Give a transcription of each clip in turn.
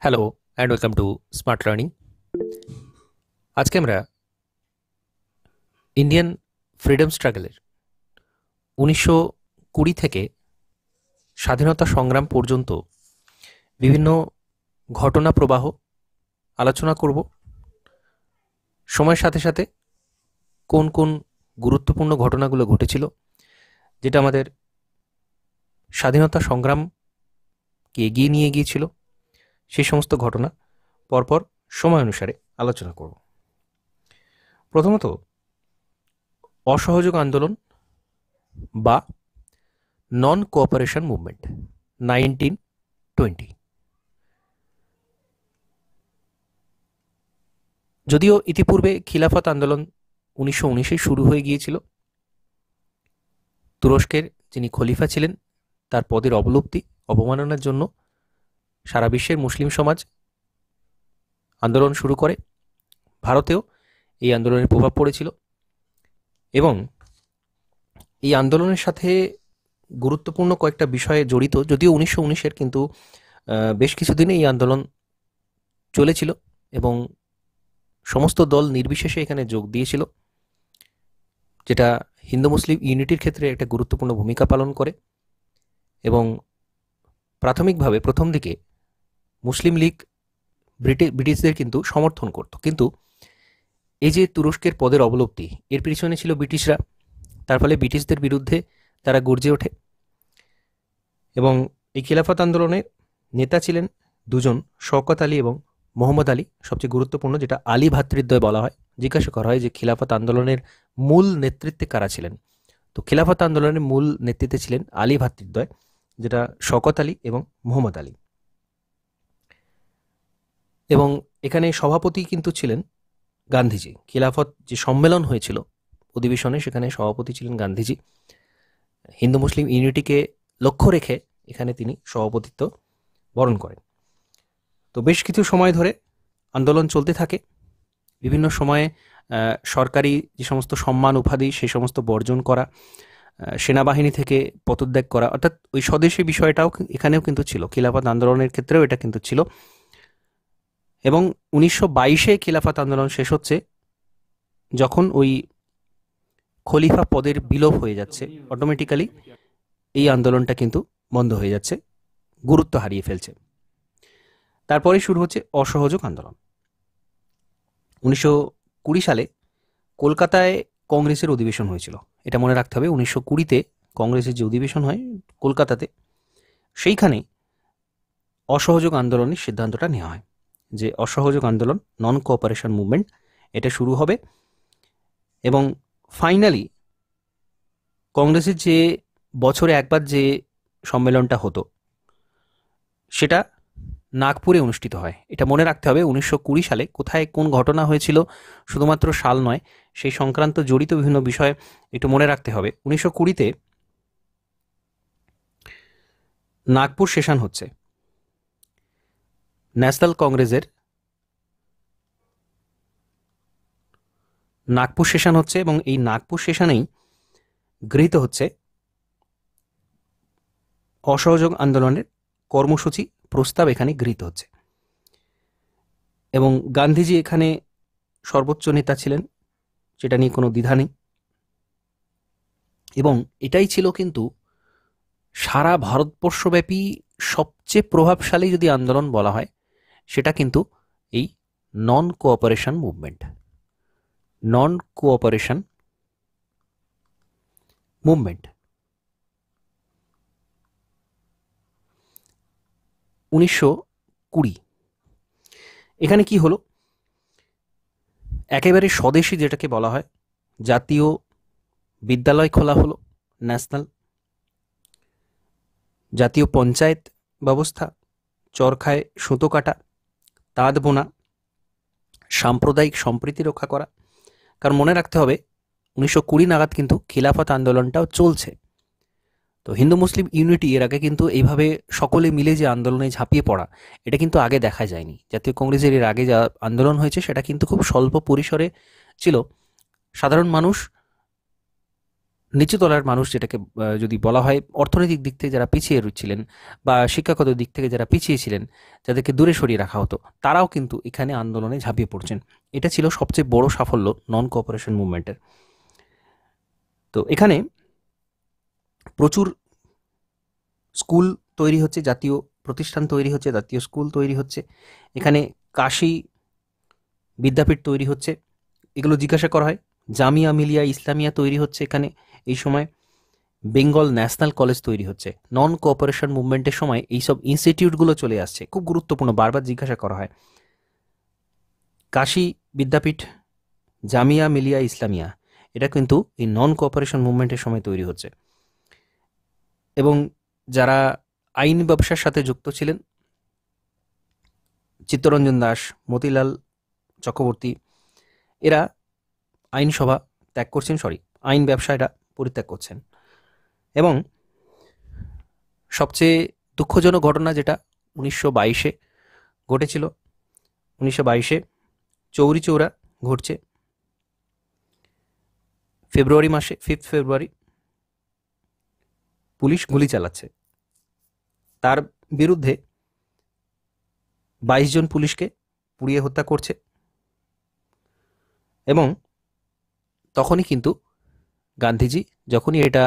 Hello and welcome to smart learning. আজকে আমরা Indian freedom স্ট্রাগলের 1920 থেকে স্বাধীনতা সংগ্রাম পর্যন্ত বিভিন্ন ঘটনা প্রবাহ আলোচনা করব। সময়ের সাথে সাথে কোন কোন গুরুত্বপূর্ণ ঘটনাগুলো ঘটেছিল যেটা আমাদের স্বাধীনতা সংগ্রামকে এগিয়ে নিয়ে গিয়েছিল, সেই সমস্ত ঘটনা পরপর সময় অনুসারে আলোচনা করব। প্রথমত অসহযোগ আন্দোলন বা নন কোঅপারেশন মুভমেন্ট 1920। যদিও ইতিপূর্বে খিলাফত আন্দোলন 1919 শুরু হয়ে গিয়েছিল, তুরস্কের যিনি খলিফা ছিলেন তার পদের অবমাননার জন্য সারা বিশ্বের মুসলিম সমাজ আন্দোলন শুরু করে। ভারতেও এই আন্দোলনের প্রভাব পড়েছিল এবং এই আন্দোলনের সাথে গুরুত্বপূর্ণ কয়েকটা বিষয়ে জড়িত। যদিও 1919-এর কিন্তু বেশ কিছুদিনে এই আন্দোলন চলেছিল এবং সমস্ত দল নির্বিশেষে এখানে যোগ দিয়েছিল, যেটা হিন্দু মুসলিম ইউনিটির ক্ষেত্রে একটা গুরুত্বপূর্ণ ভূমিকা পালন করে। এবং প্রাথমিকভাবে প্রথম দিকে মুসলিম লীগ ব্রিটিশদের কিন্তু সমর্থন করত, কিন্তু এই যে তুরস্কের পদের অবলুপ্তি, এর পিছনে ছিল ব্রিটিশরা। তার ফলে ব্রিটিশদের বিরুদ্ধে তারা গর্জে ওঠে এবং এই খিলাফত আন্দোলনের নেতা ছিলেন দুজন, শওকত আলী এবং মোহাম্মদ আলী। সবচেয়ে গুরুত্বপূর্ণ যেটা আলী ভ্রাতৃদ্বয় বলা হয়। জিজ্ঞাসা করা হয় যে খিলাফত আন্দোলনের মূল নেতৃত্বে কারা ছিলেন, তো খিলাফত আন্দোলনের মূল নেতৃত্বে ছিলেন আলী ভ্রাতৃদ্বয়, যেটা শওকত আলী এবং মোহাম্মদ আলী। এবং এখানে সভাপতি কিন্তু ছিলেন গান্ধীজি। খিলাফত যে সম্মেলন হয়েছিল অধিবেশনে, সেখানে সভাপতি ছিলেন গান্ধীজি। হিন্দু মুসলিম ইউনিটিকে লক্ষ্য রেখে এখানে তিনি সভাপতিত্ব বরণ করেন। তো বেশ কিছু সময় ধরে আন্দোলন চলতে থাকে। বিভিন্ন সময়ে সরকারি যে সমস্ত সম্মান উপাধি সেই সমস্ত বর্জন করা, সেনাবাহিনী থেকে পদত্যাগ করা, অর্থাৎ ওই স্বদেশী বিষয়টাও এখানেও কিন্তু ছিল। খিলাফত আন্দোলনের ক্ষেত্রেও এটা কিন্তু ছিল। এবং 1922-এ খিলাফত আন্দোলন শেষ হচ্ছে, যখন ওই খলিফা পদের বিলোপ হয়ে যাচ্ছে, অটোমেটিক্যালি এই আন্দোলনটা কিন্তু বন্ধ হয়ে যাচ্ছে, গুরুত্ব হারিয়ে ফেলছে। তারপরে শুরু হচ্ছে অসহযোগ আন্দোলন। 1920 সালে কলকাতায় কংগ্রেসের অধিবেশন হয়েছিল। এটা মনে রাখতে হবে, 1920-তে কংগ্রেসের যে অধিবেশন হয় কলকাতাতে, সেইখানে অসহযোগ আন্দোলনের সিদ্ধান্তটা নেওয়া হয় যে অসহযোগ আন্দোলন, নন কোঅপারেশন মুভমেন্ট, এটা শুরু হবে। এবং ফাইনালি কংগ্রেসের যে বছরে একবার যে সম্মেলনটা হতো সেটা নাগপুরে অনুষ্ঠিত হয়। এটা মনে রাখতে হবে 1920 সালে কোথায় কোন ঘটনা হয়েছিল, শুধুমাত্র সাল নয়, সেই সংক্রান্ত জড়িত বিভিন্ন বিষয় একটু মনে রাখতে হবে। 1920-তে নাগপুর সেশন হচ্ছে, ন্যাশনাল কংগ্রেসের নাগপুর সেশন হচ্ছে, এবং এই নাগপুর সেশনেই গৃহীত হচ্ছে অসহযোগ আন্দোলনের কর্মসূচি প্রস্তাব। এখানে গৃহীত হচ্ছে এবং গান্ধীজি এখানে সর্বোচ্চ নেতা ছিলেন, যেটা নিয়ে কোনো দ্বিধা নেই। এবং এটাই ছিল কিন্তু সারা ভারতবর্ষব্যাপী সবচেয়ে প্রভাবশালী যদি আন্দোলন বলা হয়, সেটা কিন্তু এই non cooperation movement. Non cooperation movement 1920। এখানে কি হলো, একেবারে স্বদেশী যেটাকে বলা হয়, জাতীয় বিদ্যালয় খোলা হলো, ন্যাশনাল জাতীয় পঞ্চায়েত ব্যবস্থা, চরখায় সুতো কাটা, তাঁত বোনা, সাম্প্রদায়িক সম্প্রীতি রক্ষা করা। কারণ মনে রাখতে হবে 1920 নাগাদ কিন্তু খিলাফত আন্দোলনটাও চলছে। তো হিন্দু মুসলিম ইউনিটি এর আগে কিন্তু এইভাবে সকলে মিলে যে আন্দোলনে ঝাঁপিয়ে পড়া, এটা কিন্তু আগে দেখা যায়নি। জাতীয় কংগ্রেসের এর আগে যা আন্দোলন হয়েছে সেটা কিন্তু খুব স্বল্প পরিসরে ছিল। সাধারণ মানুষ নিচু তলার মানুষ, যেটাকে যদি বলা হয় অর্থনৈতিক দিক থেকে যারা পিছিয়ে ছিলেন বা শিক্ষাগত দিক থেকে যারা পিছিয়ে ছিলেন, যাদেরকে দূরে সরিয়ে রাখা হতো, তারাও কিন্তু এখানে আন্দোলনে ঝাঁপিয়ে পড়ছেন। এটা ছিল সবচেয়ে বড় সাফল্য নন কোঅপারেশন মুভমেন্টের। তো এখানে প্রচুর স্কুল তৈরি হচ্ছে, জাতীয় প্রতিষ্ঠান তৈরি হচ্ছে, জাতীয় স্কুল তৈরি হচ্ছে, এখানে কাশী বিদ্যাপীঠ তৈরি হচ্ছে, এগুলো জিজ্ঞাসা করা হয়। জামিয়া মিলিয়া ইসলামিয়া তৈরি হচ্ছে এখানে এই সময়, বেঙ্গল ন্যাশনাল কলেজ তৈরি হচ্ছে। নন কোঅপারেশন মুভমেন্টের সময় এইসব ইনস্টিটিউটগুলো চলে আসছে, খুব গুরুত্বপূর্ণ, বারবার জিজ্ঞাসা করা হয়। কাশী বিদ্যাপীঠ, জামিয়া মিলিয়া ইসলামিয়া, এটা কিন্তু এই নন কোঅপারেশন মুভমেন্টের সময় তৈরি হচ্ছে। এবং যারা আইন ব্যবসার সাথে যুক্ত ছিলেন, চিত্তরঞ্জন দাস, মতিলাল চক্রবর্তী, এরা আইনসভা ত্যাগ করছেন, আইন ব্যবসা এটা পরিত্যাগ করছেন। এবং সবচেয়ে দুঃখজনক ঘটনা যেটা 1922-এ ঘটেছিল, 1922-এ চৌরি চৌরা ঘটছে ফেব্রুয়ারি মাসে, 5 ফেব্রুয়ারি, পুলিশ গুলি চালাচ্ছে, তার বিরুদ্ধে 22 জন পুলিশকে পুড়িয়ে হত্যা করছে। এবং তখনই কিন্তু গান্ধীজি, যখনই এটা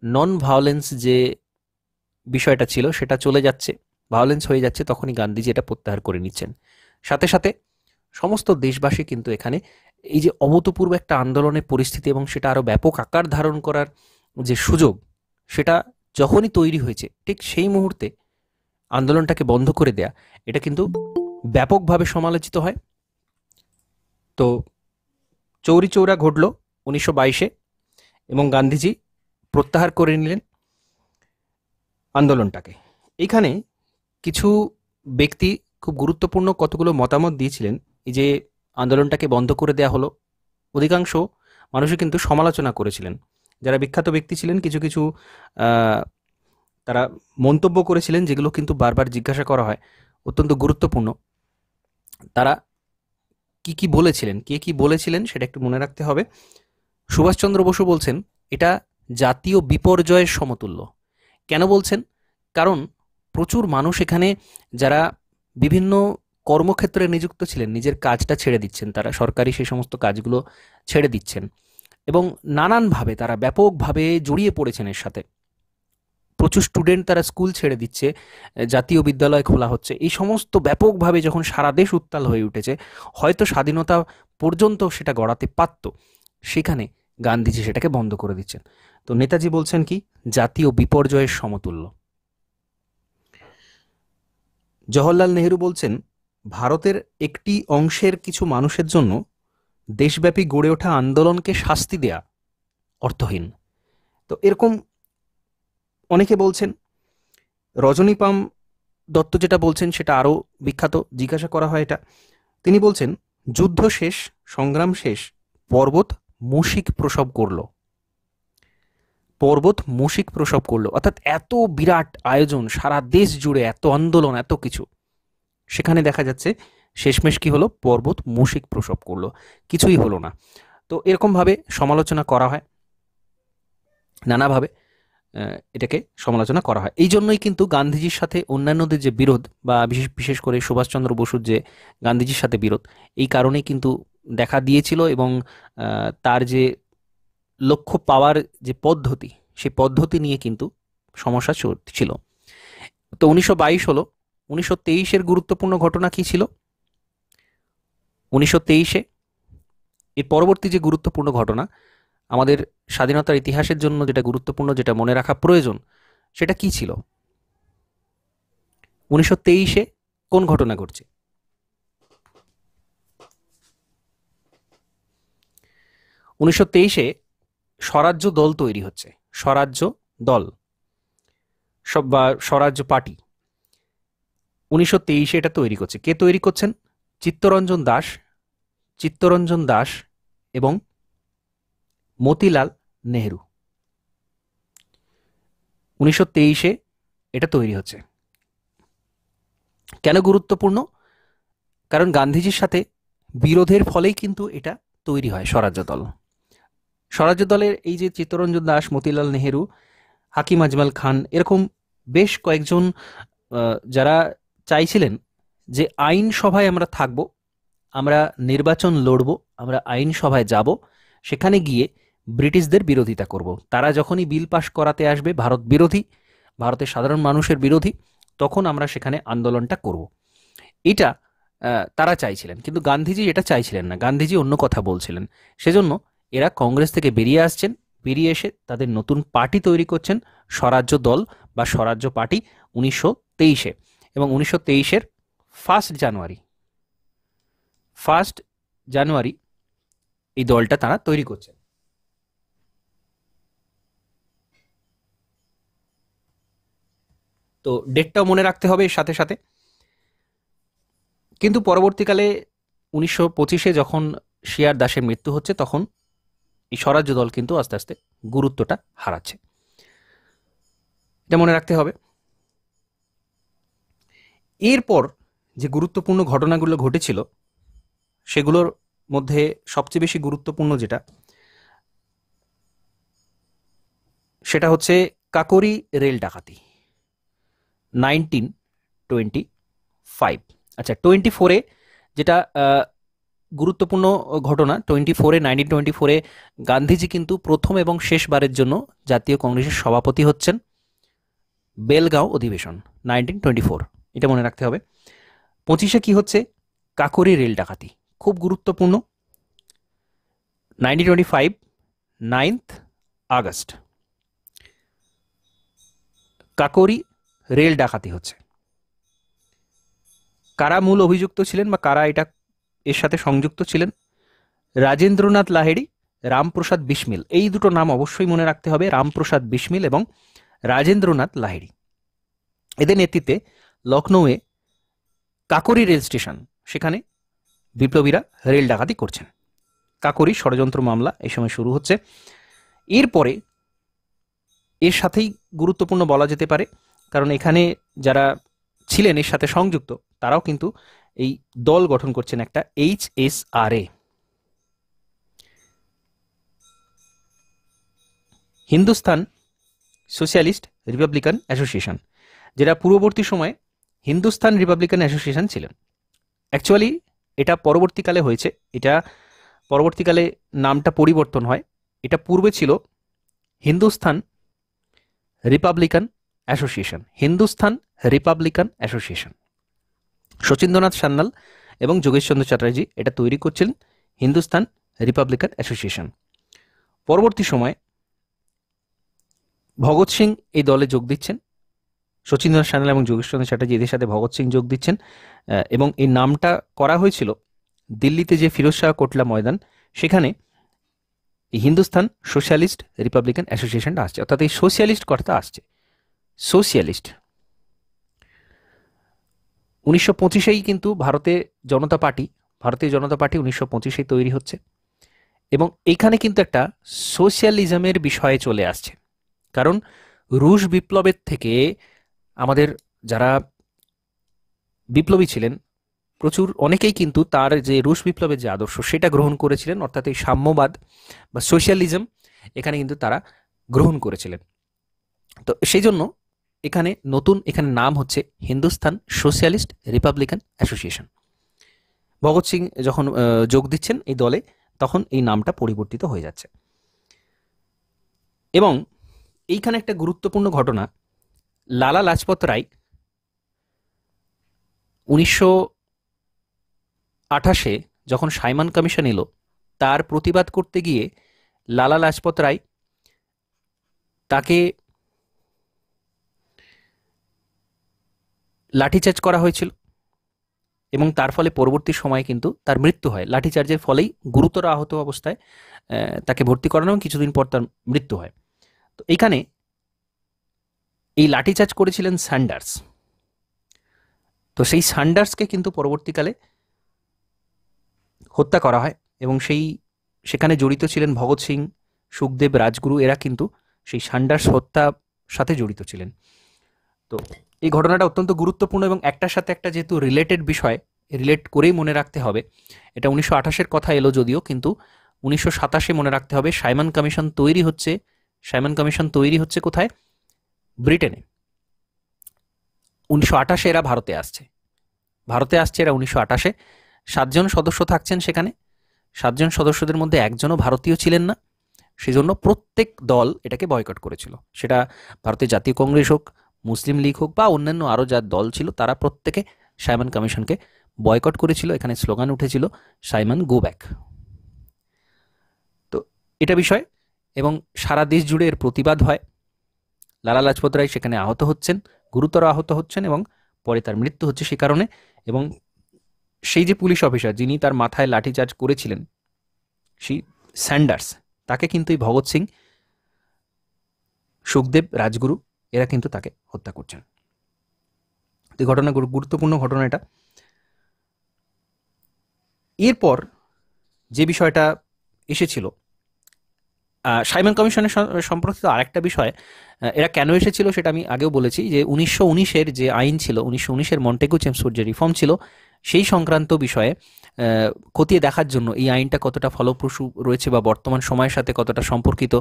নন ভায়োলেন্স যে বিষয়টা ছিল সেটা চলে যাচ্ছে, ভায়োলেন্স হয়ে যাচ্ছে, তখনই গান্ধীজি এটা প্রত্যাহার করে নিচ্ছেন। সাথে সাথে সমস্ত দেশবাসী কিন্তু এখানে এই যে অভূতপূর্ব একটা আন্দোলনের পরিস্থিতি এবং সেটা আরও ব্যাপক আকার ধারণ করার যে সুযোগ, সেটা যখনই তৈরি হয়েছে, ঠিক সেই মুহূর্তে আন্দোলনটাকে বন্ধ করে দেয়া, এটা কিন্তু ব্যাপকভাবে সমালোচিত হয়। তো চৌরি চৌরা ঘটল 1922-এ এবং গান্ধীজি প্রত্যাহার করে নিলেন আন্দোলনটাকে। এইখানে কিছু ব্যক্তি খুব গুরুত্বপূর্ণ কতগুলো মতামত দিয়েছিলেন। এই যে আন্দোলনটাকে বন্ধ করে দেয়া হলো, অধিকাংশ মানুষই কিন্তু সমালোচনা করেছিলেন। যারা বিখ্যাত ব্যক্তি ছিলেন, কিছু কিছু তারা মন্তব্য করেছিলেন, যেগুলো কিন্তু বারবার জিজ্ঞাসা করা হয়, অত্যন্ত গুরুত্বপূর্ণ। তারা কি কি বলেছিলেন, কে কি বলেছিলেন সেটা একটু মনে রাখতে হবে। সুভাষচন্দ্র বসু বলছেন এটা জাতীয় বিপর্যয়ের সমতুল্য। কেন বলছেন? কারণ প্রচুর মানুষ এখানে যারা বিভিন্ন কর্মক্ষেত্রে নিযুক্ত ছিলেন, নিজের কাজটা ছেড়ে দিচ্ছেন, তারা সরকারি সেই সমস্ত কাজগুলো ছেড়ে দিচ্ছেন এবং নানানভাবে তারা ব্যাপকভাবে জড়িয়ে পড়েছেন এর সাথে। প্রচুর স্টুডেন্ট তারা স্কুল ছেড়ে দিচ্ছে, জাতীয় বিদ্যালয় খোলা হচ্ছে, এই সমস্ত ব্যাপকভাবে যখন সারা দেশ উত্তাল হয়ে উঠেছে, হয়তো স্বাধীনতা পর্যন্ত সেটা গড়াতে পারত, সেখানে গান্ধীজি সেটাকে বন্ধ করে দিচ্ছেন। তো নেতাজি বলছেন কি, জাতীয় বিপর্যয়ের সমতুল্য। জওহরলাল নেহেরু বলছেন ভারতের একটি অংশের কিছু মানুষের জন্য দেশব্যাপী গড়ে ওঠা আন্দোলনকে শাস্তি দেয়া অর্থহীন। তো এরকম অনেকে বলছেন। রজনীপাম দত্ত যেটা বলছেন সেটা আরও বিখ্যাত, জিজ্ঞাসা করা হয় এটা। তিনি বলছেন যুদ্ধ শেষ, সংগ্রাম শেষ, পর্বত মুশিক প্রসব করল। পর্বত মুশিক প্রসব করলো, অর্থাৎ এত বিরাট আয়োজন, সারা দেশ জুড়ে এত আন্দোলন, এত কিছু, সেখানে দেখা যাচ্ছে শেষমেশ কি হলো, পর্বত মুশিক প্রসব করলো, কিছুই হলো না। তো এরকমভাবে সমালোচনা করা হয়, নানাভাবে এটাকে সমালোচনা করা হয়। এই জন্যই কিন্তু গান্ধীজির সাথে অন্যান্যদের যে বিরোধ, বা বিশেষ করে সুভাষচন্দ্র বসুর যে গান্ধীজির সাথে বিরোধ, এই কারণেই কিন্তু দেখা দিয়েছিল। এবং তার যে লক্ষ্য পাওয়ার যে পদ্ধতি, সেই পদ্ধতি নিয়ে কিন্তু সমস্যা ছিল। তো 1922 হলো। 1923-এর গুরুত্বপূর্ণ ঘটনা কি ছিল? 1923-এ এর পরবর্তী যে গুরুত্বপূর্ণ ঘটনা, আমাদের স্বাধীনতার ইতিহাসের জন্য যেটা গুরুত্বপূর্ণ, যেটা মনে রাখা প্রয়োজন, সেটা কি ছিল? 1923-এ কোন ঘটনা ঘটছে? 1923-এ স্বরাজ্য দল তৈরি হচ্ছে, স্বরাজ্য দল বা স্বরাজ্য পার্টি 1923-এ এটা তৈরি করছে। কে তৈরি করছেন? চিত্তরঞ্জন দাস এবং মতিলাল নেহেরু। 1923-এ এটা তৈরি হচ্ছে। কেন গুরুত্বপূর্ণ? কারণ গান্ধীজির সাথে বিরোধের ফলেই কিন্তু এটা তৈরি হয়, স্বরাজ্য দল। স্বরাজ্য দলের এই যে চিত্তরঞ্জন দাস, মতিলাল নেহেরু, হাকিম আজমাল খান, এরকম বেশ কয়েকজন যারা চাইছিলেন যে আইনসভায় আমরা থাকব, আমরা নির্বাচন লড়ব, আমরা আইনসভায় যাব, সেখানে গিয়ে ব্রিটিশদের বিরোধিতা করব। তারা যখনই বিল পাশ করাতে আসবে ভারত বিরোধী, ভারতের সাধারণ মানুষের বিরোধী, তখন আমরা সেখানে আন্দোলনটা করব। এটা তারা চাইছিলেন, কিন্তু গান্ধীজি এটা চাইছিলেন না। গান্ধীজি অন্য কথা বলছিলেন। সেজন্য এরা কংগ্রেস থেকে বেরিয়ে আসছেন, বেরিয়ে এসে তাদের নতুন পার্টি তৈরি করছেন, স্বরাজ্য দল বা স্বরাজ্য পার্টি 1923-এ। এবং 1923-এর 1 জানুয়ারি এই দলটা তারা তৈরি করছেন। তো ডেটটাও মনে রাখতে হবে এর সাথে সাথে। কিন্তু পরবর্তীকালে 1925-এ যখন শিয়ার দাসের মৃত্যু হচ্ছে, তখন এই স্বরাজ্য দল কিন্তু আস্তে আস্তে গুরুত্বটা হারাচ্ছে, এটা মনে রাখতে হবে। এরপর যে গুরুত্বপূর্ণ ঘটনাগুলো ঘটেছিল, সেগুলোর মধ্যে সবচেয়ে বেশি গুরুত্বপূর্ণ যেটা, সেটা হচ্ছে কাকোরি রেল ডাকাতি 1925। আচ্ছা, 24-এ যেটা গুরুত্বপূর্ণ ঘটনা, 1924-এ গান্ধীজি কিন্তু প্রথম এবং শেষবারের জন্য জাতীয় কংগ্রেসের সভাপতি হচ্ছেন। বেলগাঁও অধিবেশন 1924, এটা মনে রাখতে হবে। 25-এ কি হচ্ছে? কাকোরি রেল ডাকাতি, খুব গুরুত্বপূর্ণ। 1925 9 আগস্ট কাকোরি রেল ডাকাতি হচ্ছে। কারা মূল অভিযুক্ত ছিলেন বা কারা এর সাথে সংযুক্ত ছিলেন? রাজেন্দ্রনাথ লাহিড়ী, রামপ্রসাদ বিসমিল, এই দুটো নাম অবশ্যই মনে রাখতে হবে, রামপ্রসাদ বিসমিল এবং রাজেন্দ্রনাথ লাহিড়ী। এদের নেতৃত্বে লখনৌয়ে কাকোরি রেল স্টেশন, সেখানে বিপ্লবীরা রেল ডাকাতি করছেন। কাকোরি ষড়যন্ত্র মামলা এই সময় শুরু হচ্ছে। এরপরে এর সাথেই গুরুত্বপূর্ণ বলা যেতে পারে, কারণ এখানে যারা ছিলেন এর সাথে সংযুক্ত, তারাও কিন্তু এই দল গঠন করছেন একটা, HSRA, Hindustan socialist Republican association, যেটা পূর্ববর্তী সময়ে হিন্দুস্তান রিপাবলিকান অ্যাসোসিয়েশন ছিলেন। অ্যাকচুয়ালি এটা পরবর্তীকালে হয়েছে, এটা পরবর্তীকালে নামটা পরিবর্তন হয়। এটা পূর্বে ছিল Hindustan Republican association, Hindustan Republican association. Sachindranath Sanyal এবং যোগেশচন্দ্র চ্যাটার্জি এটা তৈরি করছিলেন, হিন্দুস্তান রিপাবলিকান অ্যাসোসিয়েশন। পরবর্তী সময়ে ভগৎ সিং এই দলে যোগ দিচ্ছেন, শচীন্দ্রনাথ সান্যাল এবং যোগেশচন্দ্র চ্যাটার্জি এদের সাথে ভগৎ সিং যোগ দিচ্ছেন। এবং এই নামটা করা হয়েছিল দিল্লিতে যে ফিরোজ শাহ কোটলা ময়দান, সেখানে এই হিন্দুস্তান সোশ্যালিস্ট রিপাবলিকান অ্যাসোসিয়েশনটা আসছে, অর্থাৎ এই সোশ্যালিস্ট কথাটা আসছে, সোশ্যালিস্ট। 1925-এই কিন্তু ভারতীয় জনতা পার্টি 1925-এই তৈরি হচ্ছে, এবং এখানে কিন্তু একটা সোশ্যালিজমের বিষয়ে চলে আসছে। কারণ রুশ বিপ্লবের থেকে আমাদের যারা বিপ্লবী ছিলেন প্রচুর অনেকেই কিন্তু তার যে রুশ বিপ্লবের যে আদর্শ সেটা গ্রহণ করেছিলেন, অর্থাৎ এই সাম্যবাদ বা সোশ্যালিজম এখানে কিন্তু তারা গ্রহণ করেছিলেন। তো সেই জন্য এখানে নাম হচ্ছে Hindustan socialist Republican association. Bhagat Singh যখন যোগ দিচ্ছেন এই দলে, তখন এই নামটা পরিবর্তিত হয়ে যাচ্ছে। এবং এইখানে একটা গুরুত্বপূর্ণ ঘটনা, লালা লাজপত রায় 1928-এ যখন সাইমন কমিশন এলো, তার প্রতিবাদ করতে গিয়ে লালা লাজপত রায় তাকে লাঠিচার্জ করা হয়েছিল, এবং তার ফলে পরবর্তী সময়ে কিন্তু তার মৃত্যু হয়। লাঠিচার্জের ফলেই গুরুতর আহত অবস্থায় তাকে ভর্তি করানো এবং কিছুদিন পর তার মৃত্যু হয়। তো এইখানে এই লাঠিচার্জ করেছিলেন স্যান্ডার্স। তো সেই স্যান্ডার্সকে কিন্তু পরবর্তীকালে হত্যা করা হয়, এবং সেখানে জড়িত ছিলেন ভগৎ সিং, সুখদেব, রাজগুরু, এরা কিন্তু সেই স্যান্ডার্স হত্যার সাথে জড়িত ছিলেন। তো এই ঘটনাটা অত্যন্ত গুরুত্বপূর্ণ, এবং একটার সাথে একটা যেহেতু রিলেটেড বিষয়, রিলেট করেই মনে রাখতে হবে। এটা 1928-এর কথা এলো যদিও, কিন্তু 1927 মনে রাখতে হবে সাইমন কমিশন তৈরি হচ্ছে কোথায়? ব্রিটেনে। 1928 এরা ভারতে আসছে এরা 1928। 7 জন সদস্য থাকছেন সেখানে। 7 জন সদস্যদের মধ্যে একজনও ভারতীয় ছিলেন না, সেজন্য প্রত্যেক দল এটাকে বয়কট করেছিল। সেটা ভারতের জাতীয় কংগ্রেস হোক, মুসলিম লীগ হোক বা অন্যান্য আরও যা দল ছিল, তারা প্রত্যেকে সাইমন কমিশনকে বয়কট করেছিল। এখানে স্লোগান উঠেছিল সাইমন গো ব্যাক। তো এটা বিষয়, এবং সারা দেশ জুড়ে এর প্রতিবাদ হয়। লালা লাজপত রায় সেখানে আহত হচ্ছেন, গুরুতর আহত হচ্ছেন, এবং পরে তার মৃত্যু হচ্ছে সে কারণে। এবং সেই যে পুলিশ অফিসার যিনি তার মাথায় লাঠিচার্জ করেছিলেন, সেই স্যান্ডার্স, তাকে কিন্তু এই ভগৎ সিং, সুখদেব, রাজগুরু এরা কিন্তু তাকে হত্যা করছেন। এই ঘটনা গুরুত্বপূর্ণ ঘটনা এটা। এরপর যে বিষয়টা এসেছিল সাইমন কমিশনের সম্পর্কিত আরেকটা বিষয়, এরা কেন এসেছিল সেটা আমি আগেও বলেছি, যে 1919-এর যে আইন ছিল, 1919-এর মন্টেগু চেমসফোর্ড যে রিফর্ম ছিল, সেই সংক্রান্ত বিষয়ে খতিয়ে দেখার জন্য এই আইনটা কতটা ফলপ্রসূ রয়েছে বা বর্তমান সময়ের সাথে কতটা সম্পর্কিত,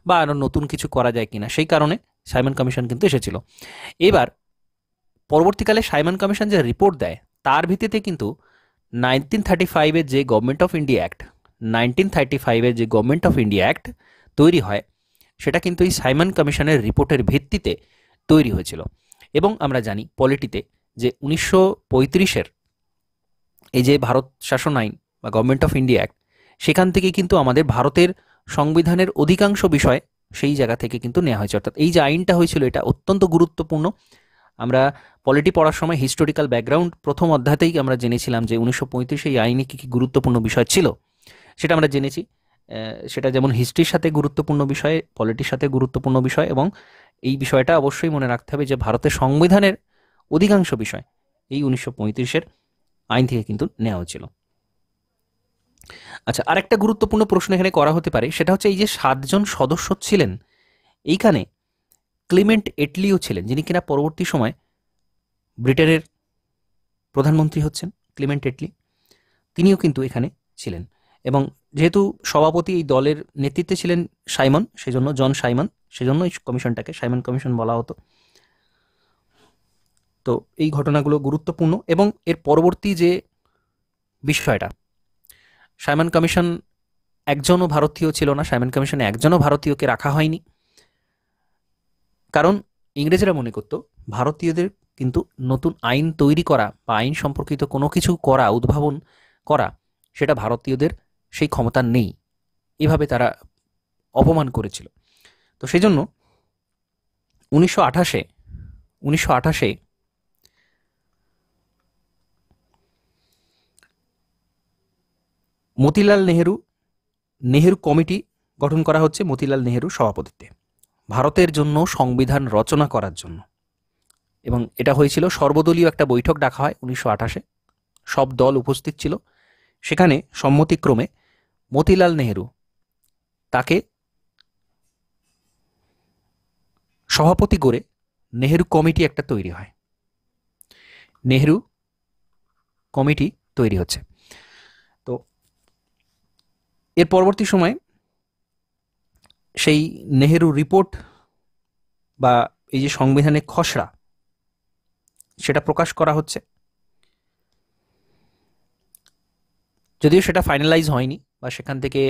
বা আরও নতুন কিছু করা যায় কিনা, সেই কারণে সাইমন কমিশন কিন্তু এসেছিল। এবার পরবর্তীকালে সাইমন কমিশন যে রিপোর্ট দেয়, তার ভিত্তিতে কিন্তু 1935-এর যে গভর্নমেন্ট অফ ইন্ডিয়া অ্যাক্ট 1935-এর যে গভর্নমেন্ট অফ ইন্ডিয়া অ্যাক্ট তৈরি হয়, সেটা কিন্তু এই সাইমন কমিশনের রিপোর্টের ভিত্তিতে তৈরি হয়েছিল। এবং আমরা জানি পলিটিতে যে 1935-এর এই যে ভারত শাসন আইন বা গভর্নমেন্ট অফ ইন্ডিয়া অ্যাক্ট, সেখান থেকে কিন্তু আমাদের ভারতের সংবিধানের অধিকাংশ বিষয় সেই জায়গা থেকে কিন্তু নেওয়া হয়েছে। অর্থাৎ এই যে আইনটা হয়েছিল, এটা অত্যন্ত গুরুত্বপূর্ণ। আমরা পলিটি পড়ার সময় হিস্টোরিক্যাল ব্যাকগ্রাউন্ড প্রথম অধ্যায়তেই আমরা জেনেছিলাম যে 1935 এই আইনে কী কী গুরুত্বপূর্ণ বিষয় ছিল, সেটা আমরা জেনেছি। সেটা যেমন হিস্ট্রির সাথে গুরুত্বপূর্ণ বিষয়, পলিটির সাথে গুরুত্বপূর্ণ বিষয়, এবং এই বিষয়টা অবশ্যই মনে রাখতে হবে যে ভারতের সংবিধানের অধিকাংশ বিষয় এই 1935-এর আইন থেকে কিন্তু নেওয়া হয়েছিল। আচ্ছা, আরেকটা গুরুত্বপূর্ণ প্রশ্ন এখানে করা হতে পারে, সেটা হচ্ছে এই যে 7 জন সদস্য ছিলেন, এইখানে ক্লিমেন্ট এটলিও ছিলেন, যিনি কিনা পরবর্তী সময় ব্রিটেনের প্রধানমন্ত্রী হচ্ছেন। ক্লিমেন্ট এটলি, তিনিও কিন্তু এখানে ছিলেন। এবং যেহেতু সভাপতি এই দলের নেতৃত্বে ছিলেন সাইমন, সেজন্য জন সাইমন, সেজন্য এই কমিশনটাকে সাইমন কমিশন বলা হতো। তো এই ঘটনাগুলো গুরুত্বপূর্ণ। এবং এর পরবর্তী যে বিষয়টা, সাইমন কমিশন একজনও ভারতীয় ছিল না, সাইমন কমিশনে একজনও ভারতীয়কে রাখা হয়নি, কারণ ইংরেজরা মনে করত ভারতীয়দের কিন্তু নতুন আইন তৈরি করা বা আইন সম্পর্কিত কোনো কিছু করা, উদ্ভাবন করা, সেটা ভারতীয়দের সেই ক্ষমতা নেই, এভাবে তারা অপমান করেছিল। তো সেই জন্য 1928-এ মতিলাল নেহেরু কমিটি গঠন করা হচ্ছে মতিলাল নেহেরুর সভাপতিত্বে, ভারতের জন্য সংবিধান রচনা করার জন্য। এবং এটা হয়েছিল সর্বদলীয় একটা বৈঠক ডাকা হয় 1928-এ, সব দল উপস্থিত ছিল। সেখানে সম্মতিক্রমে মতিলাল নেহেরু, তাকে সভাপতি করে নেহেরু কমিটি একটা তৈরি হয়, নেহেরু কমিটি তৈরি হচ্ছে। তো এর পরবর্তী সময় সেই নেহেরু রিপোর্ট বা এই যে সংবিধানের খসড়া, সেটা প্রকাশ করা হচ্ছে, যদিও সেটা ফাইনালাইজ হয়নি বা সেখান থেকে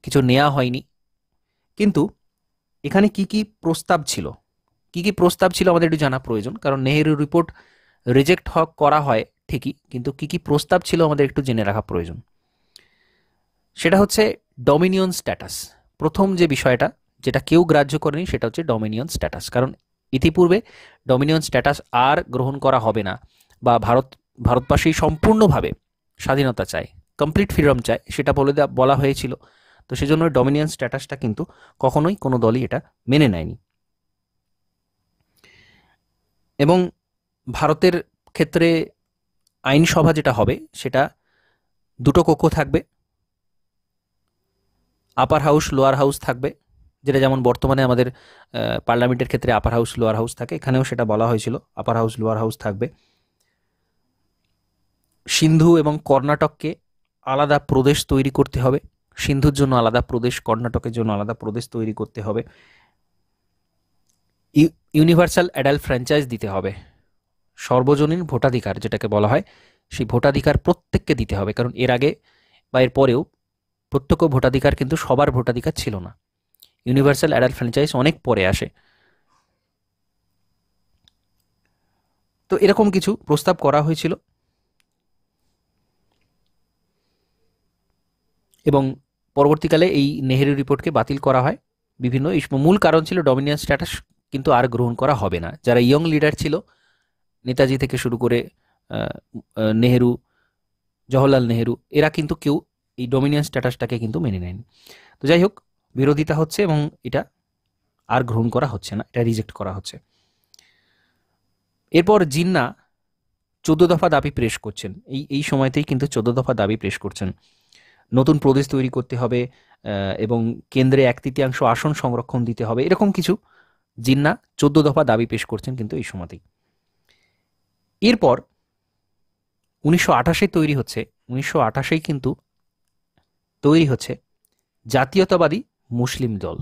কিছু নেওয়া হয়নি। কিন্তু এখানে কি কি প্রস্তাব ছিল, আমাদের একটু জানা প্রয়োজন, কারণ নেহেরু রিপোর্ট রিজেক্ট করা হয় ঠিকই, কিন্তু কি কি প্রস্তাব ছিল আমাদের একটু জেনে রাখা প্রয়োজন। সেটা হচ্ছে ডমিনিয়ন স্ট্যাটাস। প্রথম যে বিষয়টা, যেটা কেউ গ্রাহ্য করেনি, সেটা হচ্ছে ডমিনিয়ন স্ট্যাটাস। কারণ ইতিপূর্বে ডমিনিয়ন স্ট্যাটাস আর গ্রহণ করা হবে না, বা ভারতবাসী সম্পূর্ণভাবে স্বাধীনতা চায়, কমপ্লিট ফ্রিডম চায়, সেটা বলা হয়েছিল। তো সেজন্য ডমিনিয়ন স্ট্যাটাসটা কিন্তু কখনোই কোনো দলই এটা মেনে নেয়নি। এবং ভারতের ক্ষেত্রে আইনসভা যেটা হবে, সেটা দুটো কক্ষ থাকবে, আপার হাউস, লোয়ার হাউস থাকবে, যেটা যেমন বর্তমানে আমাদের পার্লামেন্টের ক্ষেত্রে আপার হাউস, লোয়ার হাউস থাকে, এখানেও সেটা বলা হয়েছিল, আপার হাউস, লোয়ার হাউস থাকবে। সিন্ধু এবং কর্ণাটককে আলাদা প্রদেশ তৈরি করতে হবে, সিন্ধুর জন্য আলাদা প্রদেশ, কর্ণাটকের জন্য আলাদা প্রদেশ তৈরি করতে হবে, ইউনিভার্সাল অ্যাডাল্ট ফ্র্যাঞ্চাইজ দিতে হবে, সর্বজনীন ভোটাধিকার যেটাকে বলা হয়, সেই ভোটাধিকার প্রত্যেককে দিতে হবে, কারণ এর আগে বা এর পরেও প্রত্যক্ষ ভোটাধিকার কিন্তু সবার ভোটাধিকার ছিল না। ইউনিভার্সাল অ্যাডাল্ট ফ্র্যাঞ্চাইজ অনেক পরে আসে। তো এরকম কিছু প্রস্তাব করা হয়েছিল এবং পরবর্তীকালে এই নেহেরু রিপোর্টকে বাতিল করা হয়। বিভিন্ন মূল কারণ ছিল ডমিনিয়ন স্ট্যাটাস কিন্তু আর গ্রহণ করা হবে না। যারা ইয়ং লিডার ছিল, নেতাজি থেকে শুরু করে নেহেরু, জওহরলাল নেহেরু, এরা কিন্তু কেউ এই ডমিনিয়ন স্ট্যাটাসটাকে কিন্তু মেনে নেয়নি। তো যাই হোক, বিরোধিতা হচ্ছে এবং এটা আর গ্রহণ করা হচ্ছে না, এটা রিজেক্ট করা হচ্ছে। এরপর জিন্না 14 দফা দাবি পেশ করছেন। এই সময়তেই কিন্তু 14 দফা দাবি পেশ করছেন। নতুন প্রদেশ তৈরি করতে হবে এবং কেন্দ্রে 1/3 আসন সংরক্ষণ দিতে হবে, এরকম কিছু জিন্না 14 দফা দাবি পেশ করছেন কিন্তু এই সময়তেই। এরপর 1928 তৈরি হচ্ছে, 1928 কিন্তু তৈরি হচ্ছে জাতীয়তাবাদী মুসলিম দল।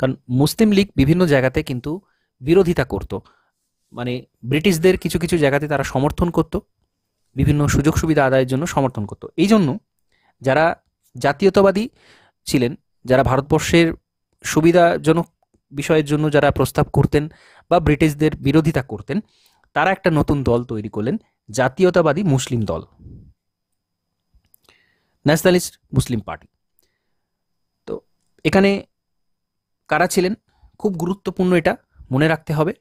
কারণ মুসলিম লীগ বিভিন্ন জায়গাতে কিন্তু বিরোধিতা করত, মানে ব্রিটিশদের কিছু কিছু জায়গাতে তারা সমর্থন করত, বিভিন্ন সুযোগ সুবিধা আদায়ের জন্য সমর্থন করত। এই জন্য যারা জাতীয়তাবাদী ছিলেন, যারা ভারতবর্ষের সুবিধাজনক বিষয়ের জন্য যারা প্রস্তাব করতেন বা ব্রিটিশদের বিরোধিতা করতেন, তারা একটা নতুন দল তৈরি করলেন, জাতীয়তাবাদী মুসলিম দল, ন্যাশনালিস্ট মুসলিম পার্টি। তো এখানে কারা ছিলেন, খুব গুরুত্বপূর্ণ, এটা মনে রাখতে হবে।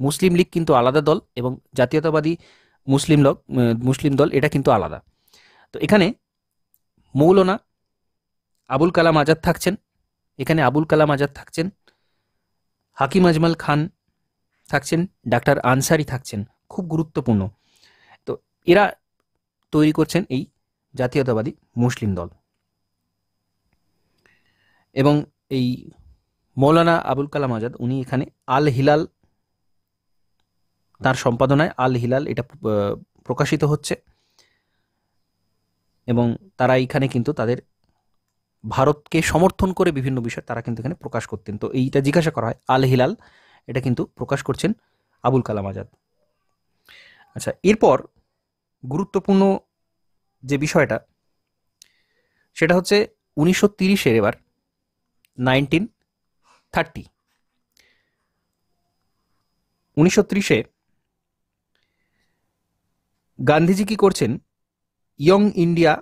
মুসলিম লীগ কিন্তু আলাদা দল এবং জাতীয়তাবাদী মুসলিম দল এটা কিন্তু আলাদা। তো এখানে মৌলানা আবুল কালাম আজাদ থাকছেন, এখানে আবুল কালাম আজাদ থাকছেন, হাকিম আজমল খান থাকছেন, ডাক্তার আনসারি থাকছেন, খুব গুরুত্বপূর্ণ। তো এরা তৈরি করছেন এই জাতীয়তাবাদী মুসলিম দল। এবং এই মৌলানা আবুল কালাম আজাদ উনি এখানে আল হিলাল, তার সম্পাদনায় আল হিলাল এটা প্রকাশিত হচ্ছে এবং তারা এখানে কিন্তু তাদের ভারতকে সমর্থন করে বিভিন্ন বিষয় তারা কিন্তু এখানে প্রকাশ করতেন। তো এইটা জিজ্ঞাসা করা হয়, আল হিলাল এটা কিন্তু প্রকাশ করছেন আবুল কালাম আজাদ। আচ্ছা, এরপর গুরুত্বপূর্ণ যে বিষয়টা সেটা হচ্ছে 1930-এর, এবার 1930, 1930-এ গান্ধীজি কি করছেন, ইয়ং ইন্ডিয়া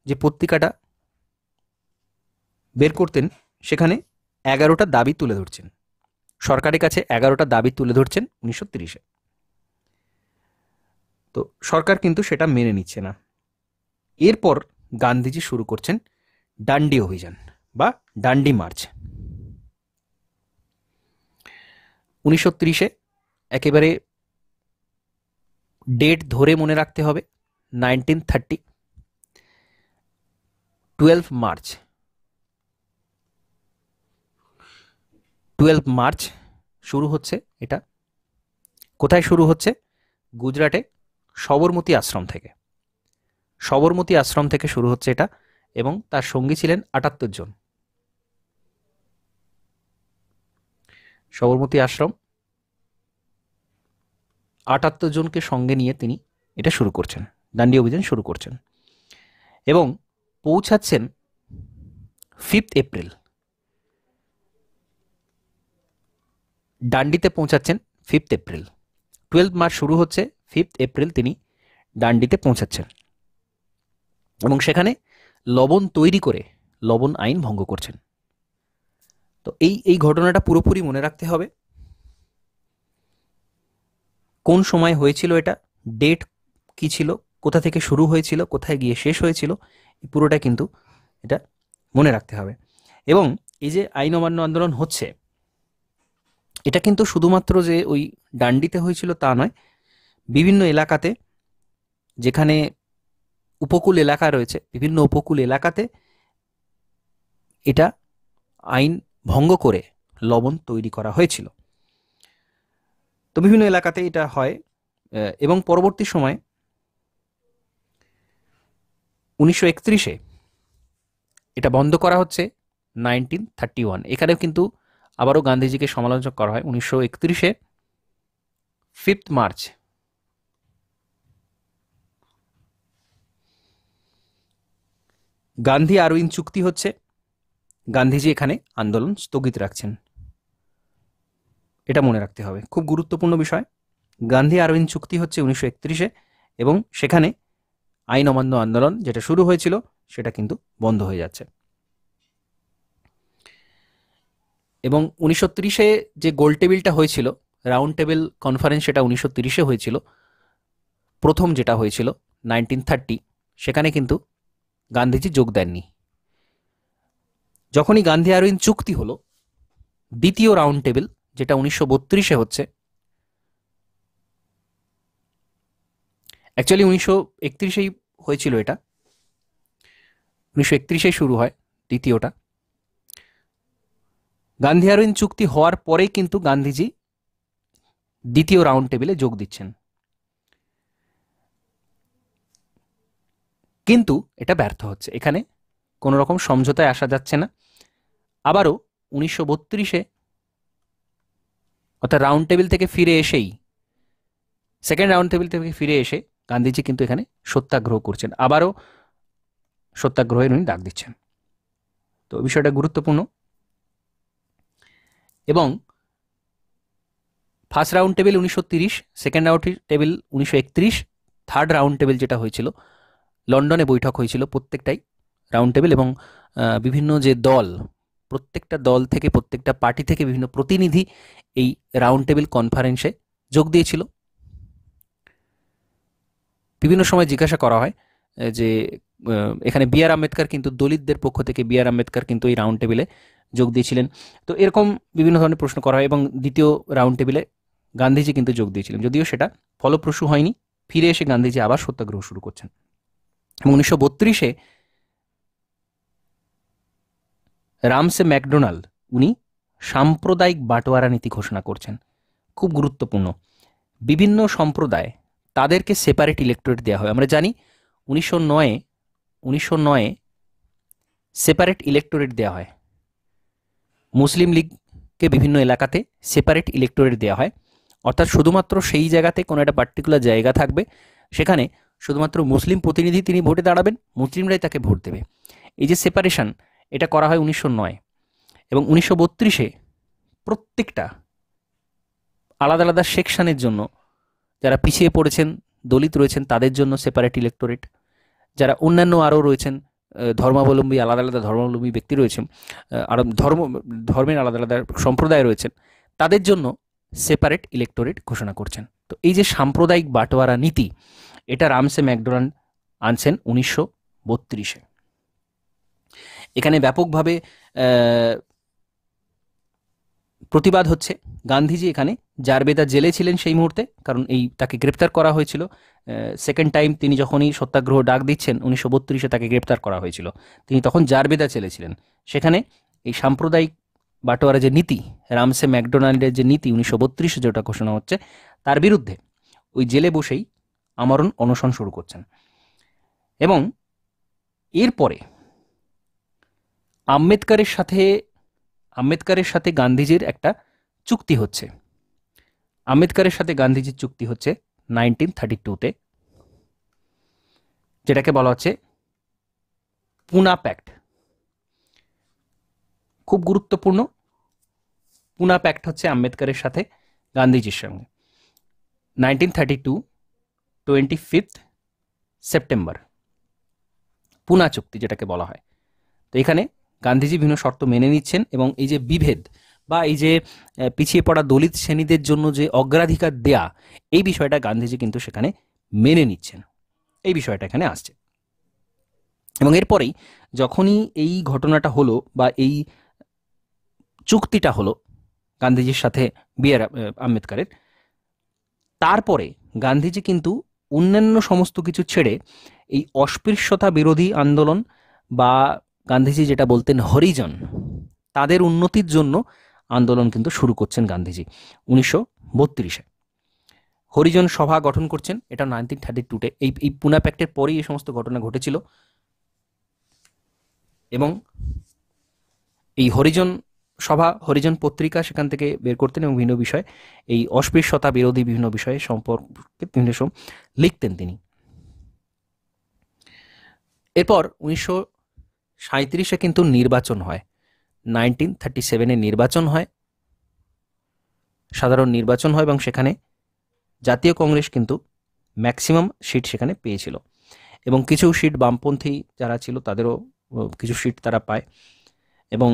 যে পত্রিকাটা বের করতেন, সেখানে 11টা দাবি তুলে ধরছেন, সরকারের কাছে 11টা দাবি তুলে ধরছেন 1930-এ। তো সরকার কিন্তু সেটা মেনে নিচ্ছে না। এরপর গান্ধীজি শুরু করছেন ডান্ডি অভিযান বা ডান্ডি মার্চ। 1930-এ একেবারে ডেট ধরে মনে রাখতে হবে, 1930, 12 মার্চ, 12 মার্চ শুরু হচ্ছে। এটা কোথায় শুরু হচ্ছে? গুজরাটে সবরমতী আশ্রম থেকে, সবরমতী আশ্রম থেকে শুরু হচ্ছে এটা, এবং তার সঙ্গী ছিলেন 78 জন। সবরমতী আশ্রম 78 জনকে সঙ্গে নিয়ে তিনি এটা শুরু করছেন, ডান্ডি অভিযান শুরু করছেন এবং পৌঁছাচ্ছেন 5 এপ্রিল, ডান্ডিতে পৌঁছাচ্ছেন 5 এপ্রিল। 12 মার্চ শুরু হচ্ছে, 5 এপ্রিল তিনি ডান্ডিতে পৌঁছাচ্ছেন এবং সেখানে লবণ তৈরি করে লবণ আইন ভঙ্গ করছেন। তো এই ঘটনাটা পুরোপুরি মনে রাখতে হবে, কোন সময় হয়েছিল এটা, ডেট কি ছিল, কোথা থেকে শুরু হয়েছিল, কোথায় গিয়ে শেষ হয়েছিল, পুরোটা কিন্তু এটা মনে রাখতে হবে। এবং এই যে আইন অমান্য আন্দোলন হচ্ছে, এটা কিন্তু শুধুমাত্র যে ওই ডান্ডিতে হয়েছিল তা নয়, বিভিন্ন এলাকাতে, যেখানে উপকূল এলাকা রয়েছে, বিভিন্ন উপকূল এলাকাতে এটা আইন ভঙ্গ করে লবণ তৈরি করা হয়েছিল। তো বিভিন্ন এলাকাতে এটা হয় এবং পরবর্তী সময় 1931-এ এটা বন্ধ করা হচ্ছে 1931। এখানেও কিন্তু আবারও গান্ধীজিকে সমালোচনা করা হয়। 1931-এ 5 মার্চ গান্ধী আরউইন চুক্তি হচ্ছে, গান্ধীজি এখানে আন্দোলন স্থগিত রাখছেন। এটা মনে রাখতে হবে, খুব গুরুত্বপূর্ণ বিষয়। গান্ধী আরউইন চুক্তি হচ্ছে 1931-এ এবং সেখানে আইন অমান্য আন্দোলন যেটা শুরু হয়েছিল সেটা কিন্তু বন্ধ হয়ে যাচ্ছে। এবং 1930-এ যে গোল টেবিলটা হয়েছিল, রাউন্ড টেবিল কনফারেন্স, সেটা 1930-এ হয়েছিল। প্রথম যেটা হয়েছিল 1930, সেখানে কিন্তু গান্ধীজি যোগ দেননি। যখনই গান্ধী আরউইন চুক্তি হলো, দ্বিতীয় রাউন্ড টেবিল যেটা 1932-এ হচ্ছে, অ্যাকচুয়ালি 1931-এই হয়েছিল, এটা 1931-এই শুরু হয় দ্বিতীয়টা। গান্ধী আরউইন চুক্তি হওয়ার পরেই কিন্তু গান্ধীজি দ্বিতীয় রাউন্ড টেবিলে যোগ দিচ্ছেন, কিন্তু এটা ব্যর্থ হচ্ছে। এখানে কোনো রকম সমঝোতায় আসা যাচ্ছে না। আবারও 1932-এ অর্থাৎ রাউন্ড টেবিল থেকে ফিরে এসেই, সেকেন্ড রাউন্ড টেবিল থেকে ফিরে এসে গান্ধীজি কিন্তু এখানে সত্যাগ্রহ করছেন, আবারও সত্যাগ্রহের উনি ডাক দিচ্ছেন। তো বিষয়টা গুরুত্বপূর্ণ। এবং first round table 1930, second round table 1931, third round table যেটা হয়েছিল লন্ডনে বৈঠক হয়েছিল, প্রত্যেকটাই রাউন্ড টেবিল। এবং বিভিন্ন যে দল, প্রত্যেকটা দল থেকে, প্রত্যেকটা পার্টি থেকে বিভিন্ন প্রতিনিধি এই রাউন্ড টেবিল কনফারেন্সে যোগ দিয়েছিল। বিভিন্ন সময় জিজ্ঞাসা করা হয় যে এখানে বি আর আম্বেদকর কিন্তু, দলিতদের পক্ষ থেকে বি আর আম্বেদকর কিন্তু এই রাউন্ড টেবিলে যোগ দিয়েছিলেন। তো এরকম বিভিন্ন ধরনের প্রশ্ন করা হয়। এবং দ্বিতীয় রাউন্ড টেবিলে গান্ধীজি কিন্তু যোগ দিয়েছিলেন, যদিও সেটা ফলপ্রসূ হয়নি। ফিরে এসে গান্ধীজি আবার সত্যাগ্রহ শুরু করছেন। এবং 1932-এ রামসে ম্যাকডোনাল্ড উনি সাম্প্রদায়িক বাটোয়ারা নীতি ঘোষণা করছেন। খুব গুরুত্বপূর্ণ। বিভিন্ন সম্প্রদায়, তাদেরকে সেপারেট ইলেক্টোরেট দেওয়া হয়। আমরা জানি 1909-এ সেপারেট ইলেক্টোরেট দেওয়া হয়। মুসলিম লীগকে বিভিন্ন এলাকাতে সেপারেট ইলেক্টোরেট দেওয়া হয়, অর্থাৎ শুধুমাত্র সেই জায়গাতে কোনো একটা পার্টিকুলার জায়গা থাকবে, সেখানে শুধুমাত্র মুসলিম প্রতিনিধি তিনি ভোটে দাঁড়াবেন, মুসলিমরাই তাকে ভোট দেবে। এই যে সেপারেশন, এটা করা হয় 1909। এবং 1932-এ প্রত্যেকটা আলাদা আলাদা সেকশনের জন্য, যারা পিছিয়ে পড়েছেন, দলিত রয়েছেন, তাদের জন্য সেপারেট ইলেক্টোরেট, যারা অন্যান্য আরও রয়েছেন, ধর্মাবলম্বী, আলাদা আলাদা ধর্মাবলম্বী ব্যক্তি রয়েছেন, আর ধর্মের আলাদা আলাদা সম্প্রদায় রয়েছেন, তাদের জন্য সেপারেট ইলেক্টোরেট ঘোষণা করছেন। তো এই যে সাম্প্রদায়িক বাটোয়ারা নীতি, এটা রামসে ম্যাকডোনাল্ড আনছেন 1932-এ। এখানে ব্যাপকভাবে প্রতিবাদ হচ্ছে। গান্ধীজি এখানে জারবেদা জেলে ছিলেন সেই মুহূর্তে, কারণ তাকে গ্রেপ্তার করা হয়েছিল। সেকেন্ড টাইম তিনি যখনই সত্যাগ্রহ ডাক দিচ্ছেন 1932-এ, তাকে গ্রেপ্তার করা হয়েছিল। তিনি তখন জারবেদা জেলে ছিলেন। সেখানে এই সাম্প্রদায়িক বাটোয়ারা যে নীতি, রামসে ম্যাকডোনাল্ডের যে নীতি 1932-এ যেটা ঘোষণা হচ্ছে, তার বিরুদ্ধে ওই জেলে বসেই আমরণ অনশন শুরু করছেন। এবং এরপরে আম্বেদকরের সাথে গান্ধীজির একটা চুক্তি হচ্ছে। আম্বেদকরের সাথে গান্ধীজির চুক্তি হচ্ছে 1932-তে, যেটাকে বলা হচ্ছে পুনা প্যাক্ট। খুব গুরুত্বপূর্ণ। পুনা প্যাক্ট হচ্ছে আম্বেদকরের সাথে গান্ধীজির সঙ্গে 1932, 25 সেপ্টেম্বর, পুনা চুক্তি যেটাকে বলা হয়। তো এখানে গান্ধীজি বিভিন্ন শর্ত মেনে নিচ্ছেন, এবং এই যে বিভেদ বা এই যে পিছিয়ে পড়া দলিত শ্রেণীদের জন্য যে অগ্রাধিকার দেয়া, এই বিষয়টা গান্ধীজি কিন্তু সেখানে মেনে নিচ্ছেন। এই বিষয়টা এখানে আসছে। এবং এরপরেই যখনই এই ঘটনাটা হলো বা এই চুক্তিটা হলো গান্ধীজির সাথে বি আর আম্বেদকরের, তারপরে গান্ধীজি কিন্তু অন্যান্য সমস্ত কিছু ছেড়ে এই অস্পৃশ্যতা বিরোধী আন্দোলন, বা গান্ধীজি যেটা বলতেন হরিজন, তাদের উন্নতির জন্য আন্দোলন কিন্তু শুরু করছেন গান্ধীজি 1932-এ। হরিজন সভা গঠন করছেন, এটা 1932-তে। এই পুনা প্যাক্টের পরেই এই সমস্ত ঘটনা ঘটেছিল। এবং এই হরিজন সভা, হরিজন পত্রিকা সেখান থেকে বের করতেন এবং বিভিন্ন বিষয়, এই অস্পৃশ্যতা বিরোধী বিভিন্ন বিষয়ে সম্পর্কে বিভিন্ন লিখতেন তিনি। এরপর 1937-এ কিন্তু নির্বাচন হয়, 1937-এ নির্বাচন হয়, সাধারণ নির্বাচন হয় এবং সেখানে জাতীয় কংগ্রেস কিন্তু ম্যাক্সিমাম সিট সেখানে পেয়েছিল এবং কিছু সিট বামপন্থী যারা ছিল তাদেরও কিছু সিট তারা পায় এবং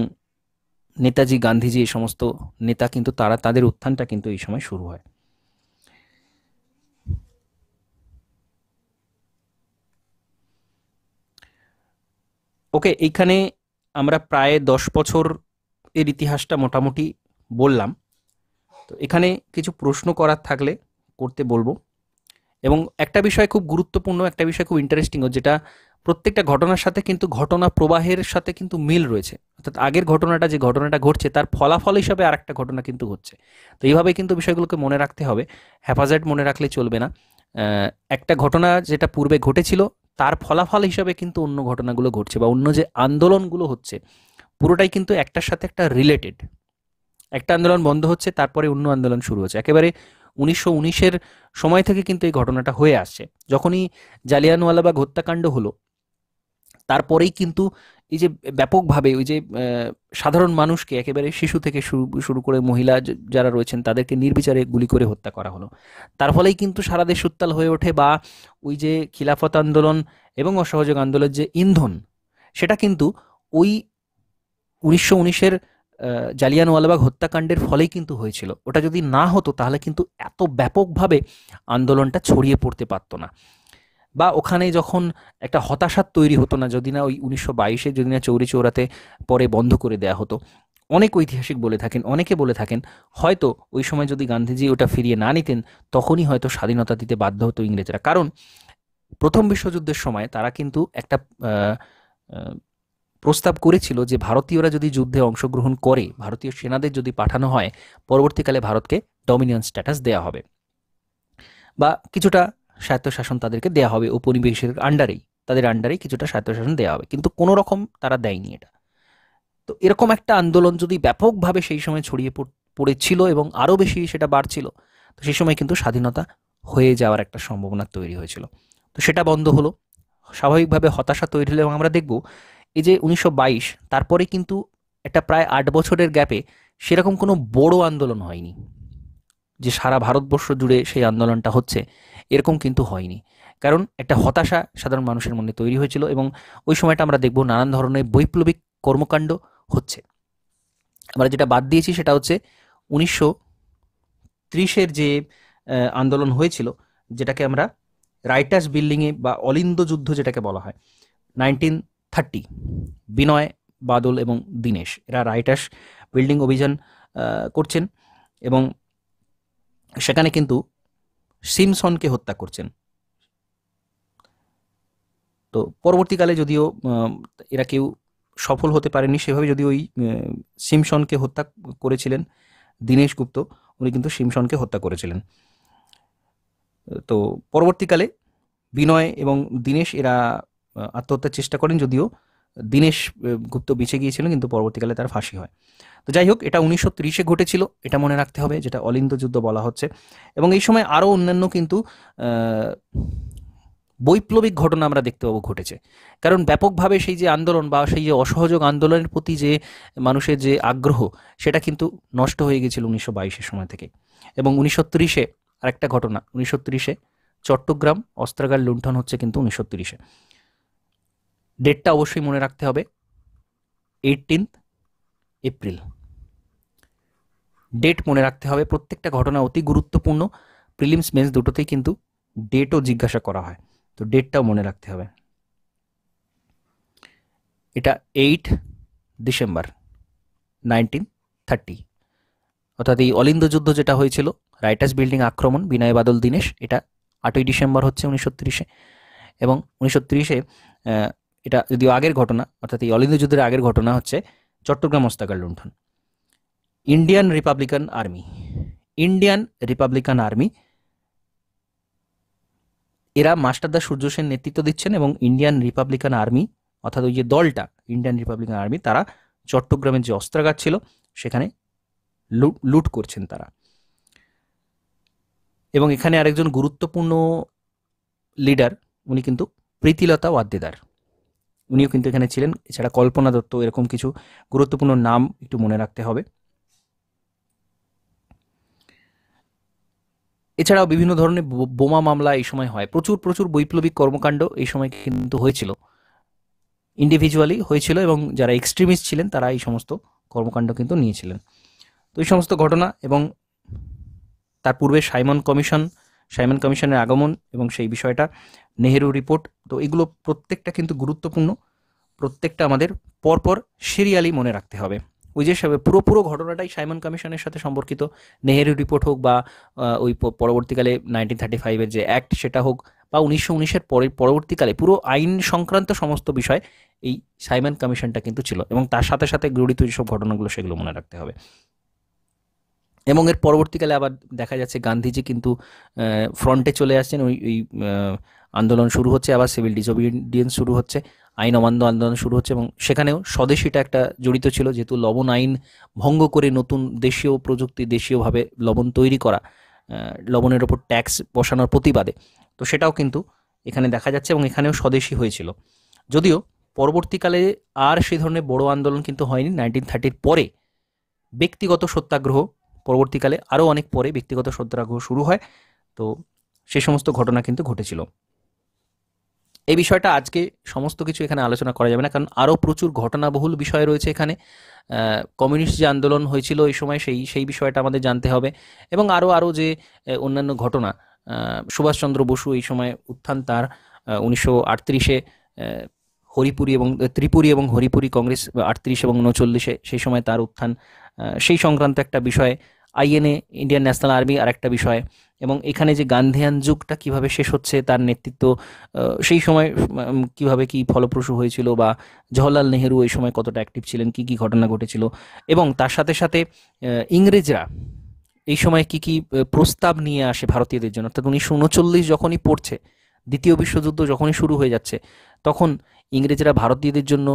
নেতাজি, গান্ধীজি, এই সমস্ত নেতা কিন্তু তাদের উত্থানটা কিন্তু এই সময় শুরু হয়। ওকে, এইখানে আমরা প্রায় 10 বছর এর ইতিহাসটা মোটামুটি বললাম। তো এখানে কিছু প্রশ্ন করার থাকলে করতে বলবো। এবং একটা বিষয় খুব গুরুত্বপূর্ণ, একটা বিষয় খুব ইন্টারেস্টিং, যেটা প্রত্যেকটা ঘটনার সাথে কিন্তু ঘটনা প্রবাহের সাথে কিন্তু মিল রয়েছে। অর্থাৎ আগের ঘটনাটা, যে ঘটনাটা ঘটছে তার ফলাফল হিসাবে আর একটা ঘটনা কিন্তু ঘটছে। তো এইভাবে কিন্তু বিষয়গুলোকে মনে রাখতে হবে, হ্যাপাজার্ড মনে রাখলে চলবে না। একটা ঘটনা যেটা পূর্বে ঘটেছিল তার ফলাফল হিসাবে কিন্তু অন্য ঘটনাগুলো ঘটছে, বা অন্য যে আন্দোলনগুলো হচ্ছে পুরোটাই কিন্তু একটার সাথে একটা রিলেটেড। একটা আন্দোলন বন্ধ হচ্ছে, তারপরে অন্য আন্দোলন শুরু হচ্ছে। একেবারে 1919-এর সময় থেকে কিন্তু এই ঘটনাটা হয়ে আসছে। যখনই জালিয়ানওয়ালাবাগ হত্যাকাণ্ড হলো তারপরেই কিন্তু এই যে ব্যাপকভাবে ওই যে সাধারণ মানুষকে, একেবারে শিশু থেকে শুরু করে মহিলা যারা রয়েছেন তাদেরকে নির্বিচারে গুলি করে হত্যা করা হলো। তার ফলেই কিন্তু সারা দেশ উত্তাল হয়ে ওঠে, বা ওই যে খিলাফত আন্দোলন এবং অসহযোগ আন্দোলনের যে ইন্ধন, সেটা কিন্তু ওই 1919-এর জালিয়ানওয়ালাবাগ হত্যাকাণ্ডের ফলেই কিন্তু হয়েছিল। ওটা যদি না হতো তাহলে কিন্তু এত ব্যাপকভাবে আন্দোলনটা ছড়িয়ে পড়তে পারতো না, বা ওখানে যখন একটা হতাশার তৈরি হতো না, যদি না ওই 1922-এ যদি না চৌরি চৌরাতে পরে বন্ধ করে দেওয়া হতো। অনেক ঐতিহাসিক বলে থাকেন, অনেকে বলে থাকেন হয়তো ওই সময় যদি গান্ধীজি ওটা ফিরিয়ে না নিতেন তখনই হয়তো স্বাধীনতা দিতে বাধ্য হতো ইংরেজরা। কারণ প্রথম বিশ্বযুদ্ধের সময় তারা কিন্তু একটা প্রস্তাব করেছিল যে ভারতীয়রা যদি যুদ্ধে অংশগ্রহণ করে, ভারতীয় সেনাদের যদি পাঠানো হয়, পরবর্তীকালে ভারতকে ডমিনিয়ন স্ট্যাটাস দেওয়া হবে, বা কিছুটা স্বায়ত্তশাসন তাদেরকে দেওয়া হবে, উপনিবেশের আন্ডারেই, তাদের আন্ডারেই কিছুটা স্বায়ত্তশাসন দেওয়া হবে। কিন্তু কোনো রকম তারা দেয়নি এটা। তো এরকম একটা আন্দোলন যদি ব্যাপকভাবে সেই সময় ছড়িয়ে পড়েছিল এবং আরও বেশি সেটা বাড়ছিল, তো সেই সময় কিন্তু স্বাধীনতা হয়ে যাওয়ার একটা সম্ভাবনা তৈরি হয়েছিল। তো সেটা বন্ধ হলো, স্বাভাবিকভাবে হতাশা তৈরি হলো। এবং আমরা দেখব এই যে 1922, তারপরে কিন্তু একটা প্রায় 8 বছরের গ্যাপে সেরকম কোনো বড় আন্দোলন হয়নি যে সারা ভারতবর্ষ জুড়ে সেই আন্দোলনটা হচ্ছে, এরকম কিন্তু হয়নি। কারণ একটা হতাশা সাধারণ মানুষের মধ্যে তৈরি হয়েছিল এবং ওই সময়টা আমরা দেখব নানান ধরনের বৈপ্লবিক কর্মকাণ্ড হচ্ছে। আমরা যেটা বাদ দিয়েছি সেটা হচ্ছে 1930-এর যে আন্দোলন হয়েছিল, যেটাকে আমরা রাইটার্স বিল্ডিংয়ে বা অলিন্দ যুদ্ধ যেটাকে বলা হয়, 1930, বিনয়, বাদল এবং দীনেশ এরা রাইটার্স বিল্ডিং অভিযান করছেন এবং সেখানে কিন্তু সিমসনকে হত্যা করছেন। তো পরবর্তীকালে যদিও এরা কেউ সফল হতে পারেনি সেভাবে, যদিও ওই সিমসনকে হত্যা করেছিলেন দীনেশ গুপ্ত, উনি কিন্তু সিমসনকে হত্যা করেছিলেন। তো পরবর্তীকালে বিনয় এবং দীনেশ এরা আত্মহত্যার চেষ্টা করেন, যদিও দীনেশ গুপ্ত বেঁচে গিয়েছিলেন, কিন্তু পরবর্তীকালে তার ফাঁসি হয়। তো যাই হোক, এটা 1930-এ ঘটেছিল, এটা মনে রাখতে হবে, যেটা অলিন্দ যুদ্ধ বলা হচ্ছে। এবং এই সময় আরও অন্যান্য কিন্তু বৈপ্লবিক ঘটনা আমরা দেখতে পাবো ঘটেছে। কারণ ব্যাপকভাবে সেই যে আন্দোলন বা সেই যে অসহযোগ আন্দোলনের প্রতি যে মানুষের যে আগ্রহ, সেটা কিন্তু নষ্ট হয়ে গেছিল 1922-এর সময় থেকে। এবং 1930-এ আরেকটা ঘটনা, 1930-এ চট্টগ্রাম অস্ত্রাগার লুণ্ঠন হচ্ছে কিন্তু 1930-এ। ডেটটা অবশ্যই মনে রাখতে হবে, 18 এপ্রিল। ডেট মনে রাখতে হবে, প্রত্যেকটা ঘটনা অতি গুরুত্বপূর্ণ। প্রিলিমস মেন্স দুটোতেই কিন্তু ডেটও জিজ্ঞাসা করা হয়, তো ডেটটাও মনে রাখতে হবে। এটা 8 ডিসেম্বর 1930, অর্থাৎ এই অলিন্দ যুদ্ধ যেটা হয়েছিল, রাইটার্স বিল্ডিং আক্রমণ, বিনয় বাদল দীনেশ, এটা 8ই ডিসেম্বর হচ্ছে 1930-এ। এবং 1930-এ এটা যদিও আগের ঘটনা, অর্থাৎ এই অলিন্দ যুদ্ধের আগের ঘটনা হচ্ছে চট্টগ্রাম অস্ত্রাগার লুণ্ঠন। ইন্ডিয়ান রিপাবলিকান আর্মি এরা মাস্টারদা সূর্য সেন নেতৃত্ব দিচ্ছেন এবং ইন্ডিয়ান রিপাবলিকান আর্মি, অর্থাৎ ওই যে দলটা, ইন্ডিয়ান রিপাবলিকান আর্মি, তারা চট্টগ্রামের যে অস্ত্রাগার ছিল সেখানে লুট করছেন তারা। এবং এখানে আরেকজন গুরুত্বপূর্ণ লিডার, উনি কিন্তু প্রীতিলতা ওয়াদ্দেদার, উনিও কিন্তু এখানে ছিলেন। এছাড়া কল্পনা দত্ত, এরকম কিছু গুরুত্বপূর্ণ নাম একটু মনে রাখতে হবে। এছাড়াও বিভিন্ন ধরনের বোমা মামলা এই সময় হয়, প্রচুর প্রচুর বৈপ্লবিক কর্মকাণ্ড এই সময় কিন্তু হয়েছিল, ইন্ডিভিজুয়ালি হয়েছিল, এবং যারা এক্সট্রিমিস্ট ছিলেন তারা এই সমস্ত কর্মকাণ্ড কিন্তু নিয়েছিলেন। তো এই সমস্ত ঘটনা এবং তার পূর্বে সাইমন কমিশনের আগমন এবং সেই বিষয়টা, নেহেরু রিপোর্ট, তো এগুলো প্রত্যেকটা কিন্তু গুরুত্বপূর্ণ, প্রত্যেকটা আমাদের পরপর সিরিয়ালি মনে রাখতে হবে। ওই যে পুরো ঘটনাটাই সাইমন কমিশনের সাথে সম্পর্কিত, নেহেরু রিপোর্ট হোক বা ওই পরবর্তীকালে 1935-এর যে অ্যাক্ট সেটা হোক, বা 1919-এর পরবর্তীকালে পুরো আইন সংক্রান্ত সমস্ত বিষয় এই সাইমন কমিশনটা কিন্তু ছিল, এবং তার সাথে সাথে জড়িত যেসব ঘটনাগুলো সেগুলো মনে রাখতে হবে। এবং এর পরবর্তীকালে আবার দেখা যাচ্ছে গান্ধীজি কিন্তু ফ্রন্টে চলে আসছেন, ওই আন্দোলন শুরু হচ্ছে, আবার সিভিল ডিসোবিডিয়েন্স শুরু হচ্ছে, আইন অমান্য আন্দোলন শুরু হচ্ছে, এবং সেখানেও স্বদেশীটা একটা জড়িত ছিল, যেহেতু লবণ আইন ভঙ্গ করে নতুন দেশীয় প্রযুক্তি, দেশীয়ভাবে লবণ তৈরি করা, লবণের ওপর ট্যাক্স বসানোর প্রতিবাদে, তো সেটাও কিন্তু এখানে দেখা যাচ্ছে, এবং এখানেও স্বদেশী হয়েছিল। যদিও পরবর্তীকালে আর সেই ধরনের বড় আন্দোলন কিন্তু হয়নি। 1930-র পরে ব্যক্তিগত সত্যাগ্রহ, পরবর্তীকালে আরও অনেক পরে ব্যক্তিগত সত্যাগ্রহ শুরু হয়, তো সেই সমস্ত ঘটনা কিন্তু ঘটেছিল। এই বিষয়টা আজকে সমস্ত কিছু এখানে আলোচনা করা যাবে না, কারণ আরও প্রচুর ঘটনাবহুল বিষয় রয়েছে এখানে। কমিউনিস্ট যে আন্দোলন হয়েছিল এই সময়, সেই বিষয়টা আমাদের জানতে হবে, এবং আরও যে অন্যান্য ঘটনা, সুভাষচন্দ্র বসু এই সময় উত্থান তার, 1938-এ ত্রিপুরী এবং হরিপুরি কংগ্রেস, 38 এবং 39-এ সেই সময় তার উত্থান, সেই সংক্রান্ত একটা বিষয়। আইএনএ, ইন্ডিয়ান ন্যাশনাল আর্মি আর একটা বিষয়, এবং এখানে যে গান্ধীয়ান যুগটা কিভাবে শেষ হচ্ছে, তার নেতৃত্ব সেই সময় কিভাবে কি ফলপ্রসূ হয়েছিল, বা জওহরলাল নেহেরু এই সময় কতটা অ্যাক্টিভ ছিলেন, কি কি ঘটনা ঘটেছিল, এবং তার সাথে সাথে ইংরেজরা এই সময় কি কি প্রস্তাব নিয়ে আসে ভারতীয়দের জন্য। অর্থাৎ 1939 যখনই পড়ছে, দ্বিতীয় বিশ্বযুদ্ধ যখনই শুরু হয়ে যাচ্ছে, তখন ইংরেজরা ভারতীয়দের জন্য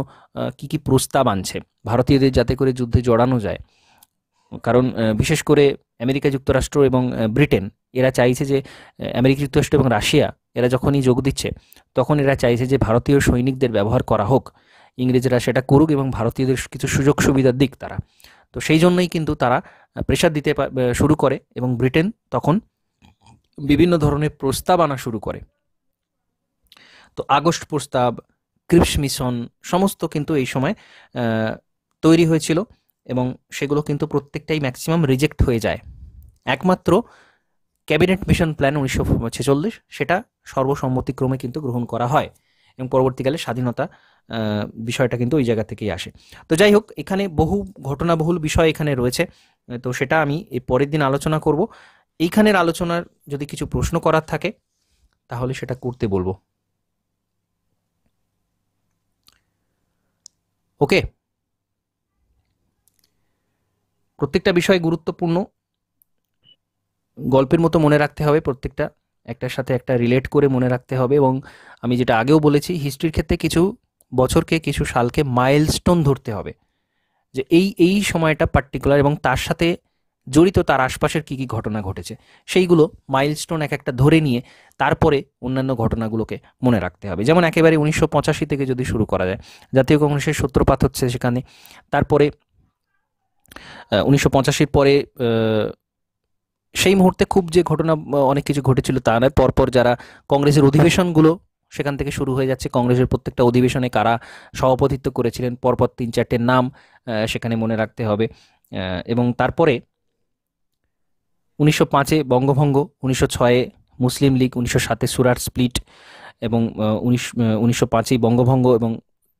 কি কি প্রস্তাব আনছে, ভারতীয়দের যাতে করে যুদ্ধে জড়ানো যায়। কারণ বিশেষ করে আমেরিকা যুক্তরাষ্ট্র এবং ব্রিটেন, এরা চাইছে যে আমেরিকা যুক্তরাষ্ট্র এবং রাশিয়া এরা যখনই যোগ দিচ্ছে, তখন এরা চাইছে যে ভারতীয় সৈনিকদের ব্যবহার করা হোক, ইংরেজরা সেটা করুক এবং ভারতীয়দের কিছু সুযোগ সুবিধার দিক তারা। তো সেই জন্যই কিন্তু তারা প্রেশার দিতে শুরু করে, এবং ব্রিটেন তখন বিভিন্ন ধরনের প্রস্তাব আনা শুরু করে। তো আগস্ট প্রস্তাব, ক্রিপস মিশন, সমস্ত কিন্তু এই সময় তৈরি হয়েছিল, এবং সেগুলো কিন্তু প্রত্যেকটাই ম্যাক্সিমাম রিজেক্ট হয়ে যায়। একমাত্র ক্যাবিনেট মিশন প্ল্যান 1946, সেটা সর্বসম্মতিক্রমে কিন্তু গ্রহণ করা হয়, এবং পরবর্তীকালে স্বাধীনতা বিষয়টা কিন্তু ওই জায়গা থেকেই আসে। তো যাই হোক, এখানে বহু ঘটনাবহুল বিষয় এখানে রয়েছে, তো সেটা আমি এই পরের দিন আলোচনা করব। এইখানের আলোচনার যদি কিছু প্রশ্ন করার থাকে তাহলে সেটা করতে বলবো। ওকে, প্রত্যেকটা বিষয় গুরুত্বপূর্ণ, গল্পের মতো মনে রাখতে হবে, প্রত্যেকটা একটার সাথে একটা রিলেট করে মনে রাখতে হবে। এবং আমি যেটা আগেও বলেছি, হিস্ট্রির ক্ষেত্রে কিছু বছরকে, কিছু সালকে মাইলস্টোন ধরতে হবে, যে এই সময়টা পার্টিকুলার, এবং তার সাথে জড়িত তার আশপাশের কী কী ঘটনা ঘটেছে, সেইগুলো মাইলস্টোন এক একটা ধরে নিয়ে তারপরে অন্যান্য ঘটনাগুলোকে মনে রাখতে হবে। যেমন একেবারে 1985 থেকে যদি শুরু করা যায়, জাতীয় কংগ্রেসের সূত্রপাত হচ্ছে সেখানে, তারপরে 1985-র পরে সেই মুহূর্তে খুব যে ঘটনা অনেক কিছু ঘটেছিল তা নয়, পরপর যারা কংগ্রেসের অধিবেশনগুলো সেখান থেকে শুরু হয়ে যাচ্ছে, কংগ্রেসের প্রত্যেকটা অধিবেশনে কারা সভাপতিত্ব করেছিলেন, পরপর 3-4টের নাম সেখানে মনে রাখতে হবে। এবং তারপরে 1905-এ বঙ্গভঙ্গ, 1906-এ মুসলিম লীগ, 1907-এ সুরাট স্প্লিট, এবং 1905-এই বঙ্গভঙ্গ, এবং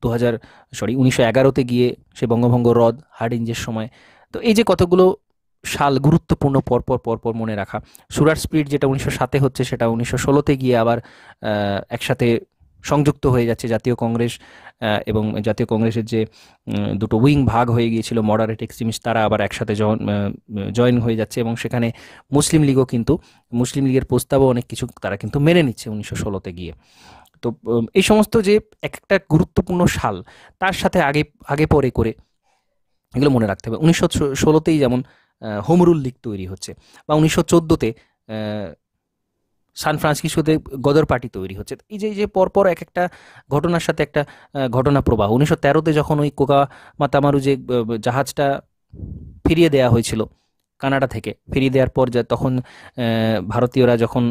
1911-তে গিয়ে সে বঙ্গভঙ্গ রদ হার্ডিঞ্জের সময়। তো এই যে কতগুলো সাল গুরুত্বপূর্ণ পরপর মনে রাখা। সুরাট স্প্লিট যেটা 1907-এ হচ্ছে, সেটা 1916-তে গিয়ে আবার একসাথে সংযুক্ত হয়ে যাচ্ছে জাতীয় কংগ্রেস এবং জাতীয় কংগ্রেসের যে দুটো উইং ভাগ হয়ে গিয়েছিল মডারেট এক্সট্রিমিস্ট, তারা আবার একসাথে জয়েন হয়ে যাচ্ছে এবং সেখানে মুসলিম লীগও কিন্তু মুসলিম লীগের প্রস্তাবও অনেক কিছু তারা কিন্তু মেনে নিচ্ছে 1916-তে গিয়ে। তো এই সমস্ত যে এক একটা গুরুত্বপূর্ণ সাল তার সাথে আগে আগে পরে করে এগুলো মনে রাখতে হবে। 1916-তেই যেমন হোম রুল লীগ তৈরি হচ্ছে, বা 1914-তে সান ফ্রান্সিসকোতে গদর পার্টি তৈরি হচ্ছে। এই যে পরপর এক একটা ঘটনার সাথে একটা ঘটনা প্রবাহ। 1913-তে যখন ওই কোকা মাতামারু যে জাহাজটা ফিরিয়ে দেওয়া হয়েছিল কানাডা থেকে, ফিরিয়ে দেওয়ার পর তখন ভারতীয়রা যখন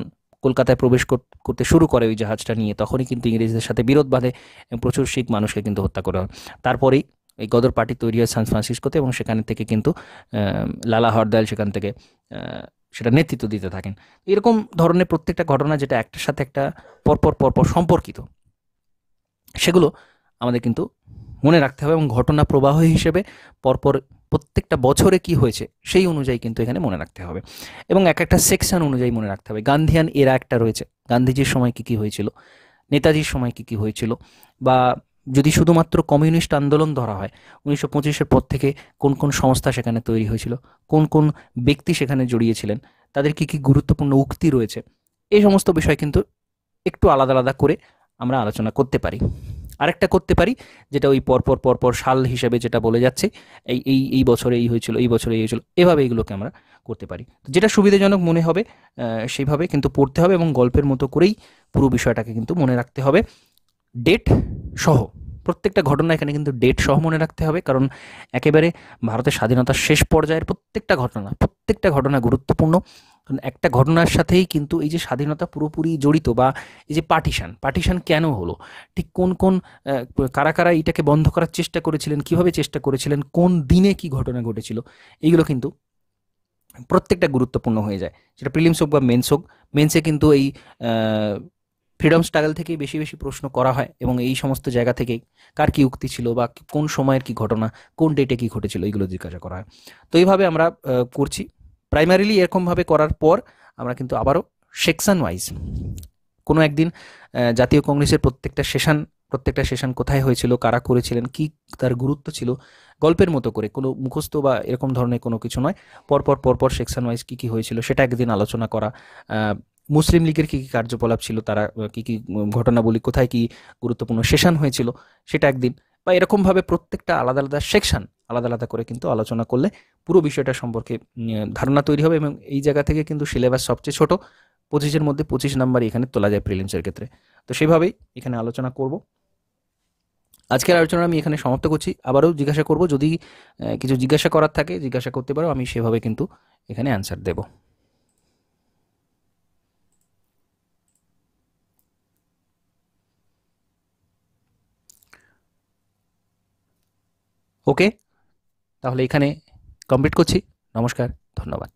কলকাতায় প্রবেশ করতে শুরু করে ওই জাহাজটা নিয়ে, তখনই কিন্তু ইংরেজদের সাথে বিরোধ বাঁধে এবং প্রচুর শিখ মানুষকে কিন্তু হত্যা করা হয়। তারপরেই এই গদর পার্টি তৈরি হয় সান ফ্রান্সিসকোতে এবং সেখান থেকে কিন্তু লালা হরদয়াল সেখান থেকে সেটা নেতৃত্ব দিতে থাকেন। এরকম ধরনের প্রত্যেকটা ঘটনা যেটা একটার সাথে একটা পরপর সম্পর্কিত, সেগুলো আমাদের কিন্তু মনে রাখতে হবে এবং ঘটনা প্রবাহ হিসেবে পরপর প্রত্যেকটা বছরে কি হয়েছে সেই অনুযায়ী কিন্তু এখানে মনে রাখতে হবে এবং এক একটা সেকশন অনুযায়ী মনে রাখতে হবে। গান্ধিয়ান এরা একটা রয়েছে, গান্ধীজির সময় কী কী হয়েছিল, নেতাজির সময় কী কী হয়েছিল, বা যদি শুধুমাত্র কমিউনিস্ট আন্দোলন ধরা হয় 1925-এর পর থেকে কোন কোন সংস্থা সেখানে তৈরি হয়েছিল, কোন কোন ব্যক্তি সেখানে জড়িয়েছিলেন, তাদের কী কী গুরুত্বপূর্ণ উক্তি রয়েছে, এই সমস্ত বিষয় কিন্তু একটু আলাদা আলাদা করে আমরা আলোচনা করতে পারি। আরেকটা করতে পারি যেটা ওই পরপর সাল হিসেবে যেটা বলে যাচ্ছে, এই বছরে এই হয়েছিল, এই বছরে এই হয়েছিল, এভাবে এগুলোকে আমরা করতে পারি। যেটা সুবিধাজনক মনে হবে সেইভাবে কিন্তু পড়তে হবে এবং গল্পের মতো করেই পুরো বিষয়টাকে কিন্তু মনে রাখতে হবে, ডেট সহ। প্রত্যেকটা ঘটনা এখানে কিন্তু ডেট সহ মনে রাখতে হবে, কারণ একেবারে ভারতের স্বাধীনতার শেষ পর্যায়ের প্রত্যেকটা ঘটনা গুরুত্বপূর্ণ। একটা ঘটনার সাথেই কিন্তু এই যে স্বাধীনতা পুরোপুরি জড়িত, বা এই যে পার্টিশন কেন হলো, ঠিক কোন কোন কারা কারা এটাকে বন্ধ করার চেষ্টা করেছিলেন, কিভাবে চেষ্টা করেছিলেন, কোন দিনে কি ঘটনা ঘটেছিল, এইগুলো কিন্তু প্রত্যেকটা গুরুত্বপূর্ণ হয়ে যায়। সেটা প্রিলিমস হোক বা মেন্সে কিন্তু এই ফ্রিডম স্ট্রাগল থেকেই বেশি বেশি প্রশ্ন করা হয় এবং এই সমস্ত জায়গা থেকেই কার কী উক্তি ছিল বা কোন সময়ের কী ঘটনা, কোন ডেটে কী ঘটেছিল, এইগুলো জিজ্ঞাসা করা হয়। তো এইভাবে আমরা করছি প্রাইমারিলি। এরকমভাবে করার পর আমরা কিন্তু আবারও সেকশন ওয়াইজ কোনো একদিন জাতীয় কংগ্রেসের প্রত্যেকটা সেশন কোথায় হয়েছিল, কারা করেছিলেন, কি তার গুরুত্ব ছিল, গল্পের মতো করে, কোনো মুখস্থ বা এরকম ধরনের কোনো কিছু নয়, পরপর সেকশন ওয়াইজ কী কী হয়েছিল সেটা একদিন আলোচনা করা। মুসলিম লীগের কী কী কার্যকলাপ ছিল, তারা কী কী ঘটনাবলী, কোথায় কী গুরুত্বপূর্ণ সেশন হয়েছিল সেটা একদিন, বা এরকমভাবে প্রত্যেকটা আলাদা আলাদা সেকশন আলাদা আলাদা করে কিন্তু আলোচনা করলে পুরো বিষয়টা সম্পর্কে ধারণা তৈরি হবে। এবং এই জায়গা থেকে কিন্তু সিলেবাস সবচেয়ে ছোট, 25-এর মধ্যে 25 নাম্বারই এখানে তোলা যায় প্রিলিমসের ক্ষেত্রে। তো সেইভাবেই এখানে আলোচনা করব। আজকের আলোচনা আমি এখানে সমাপ্ত করছি। আবারও জিজ্ঞাসা করব, যদি কিছু জিজ্ঞাসা করার থাকে জিজ্ঞাসা করতে পারো, আমি সেভাবে কিন্তু এখানে অ্যান্সার দেব। ওকে, তাহলে এখানে কমপ্লিট করছি। নমস্কার, ধন্যবাদ।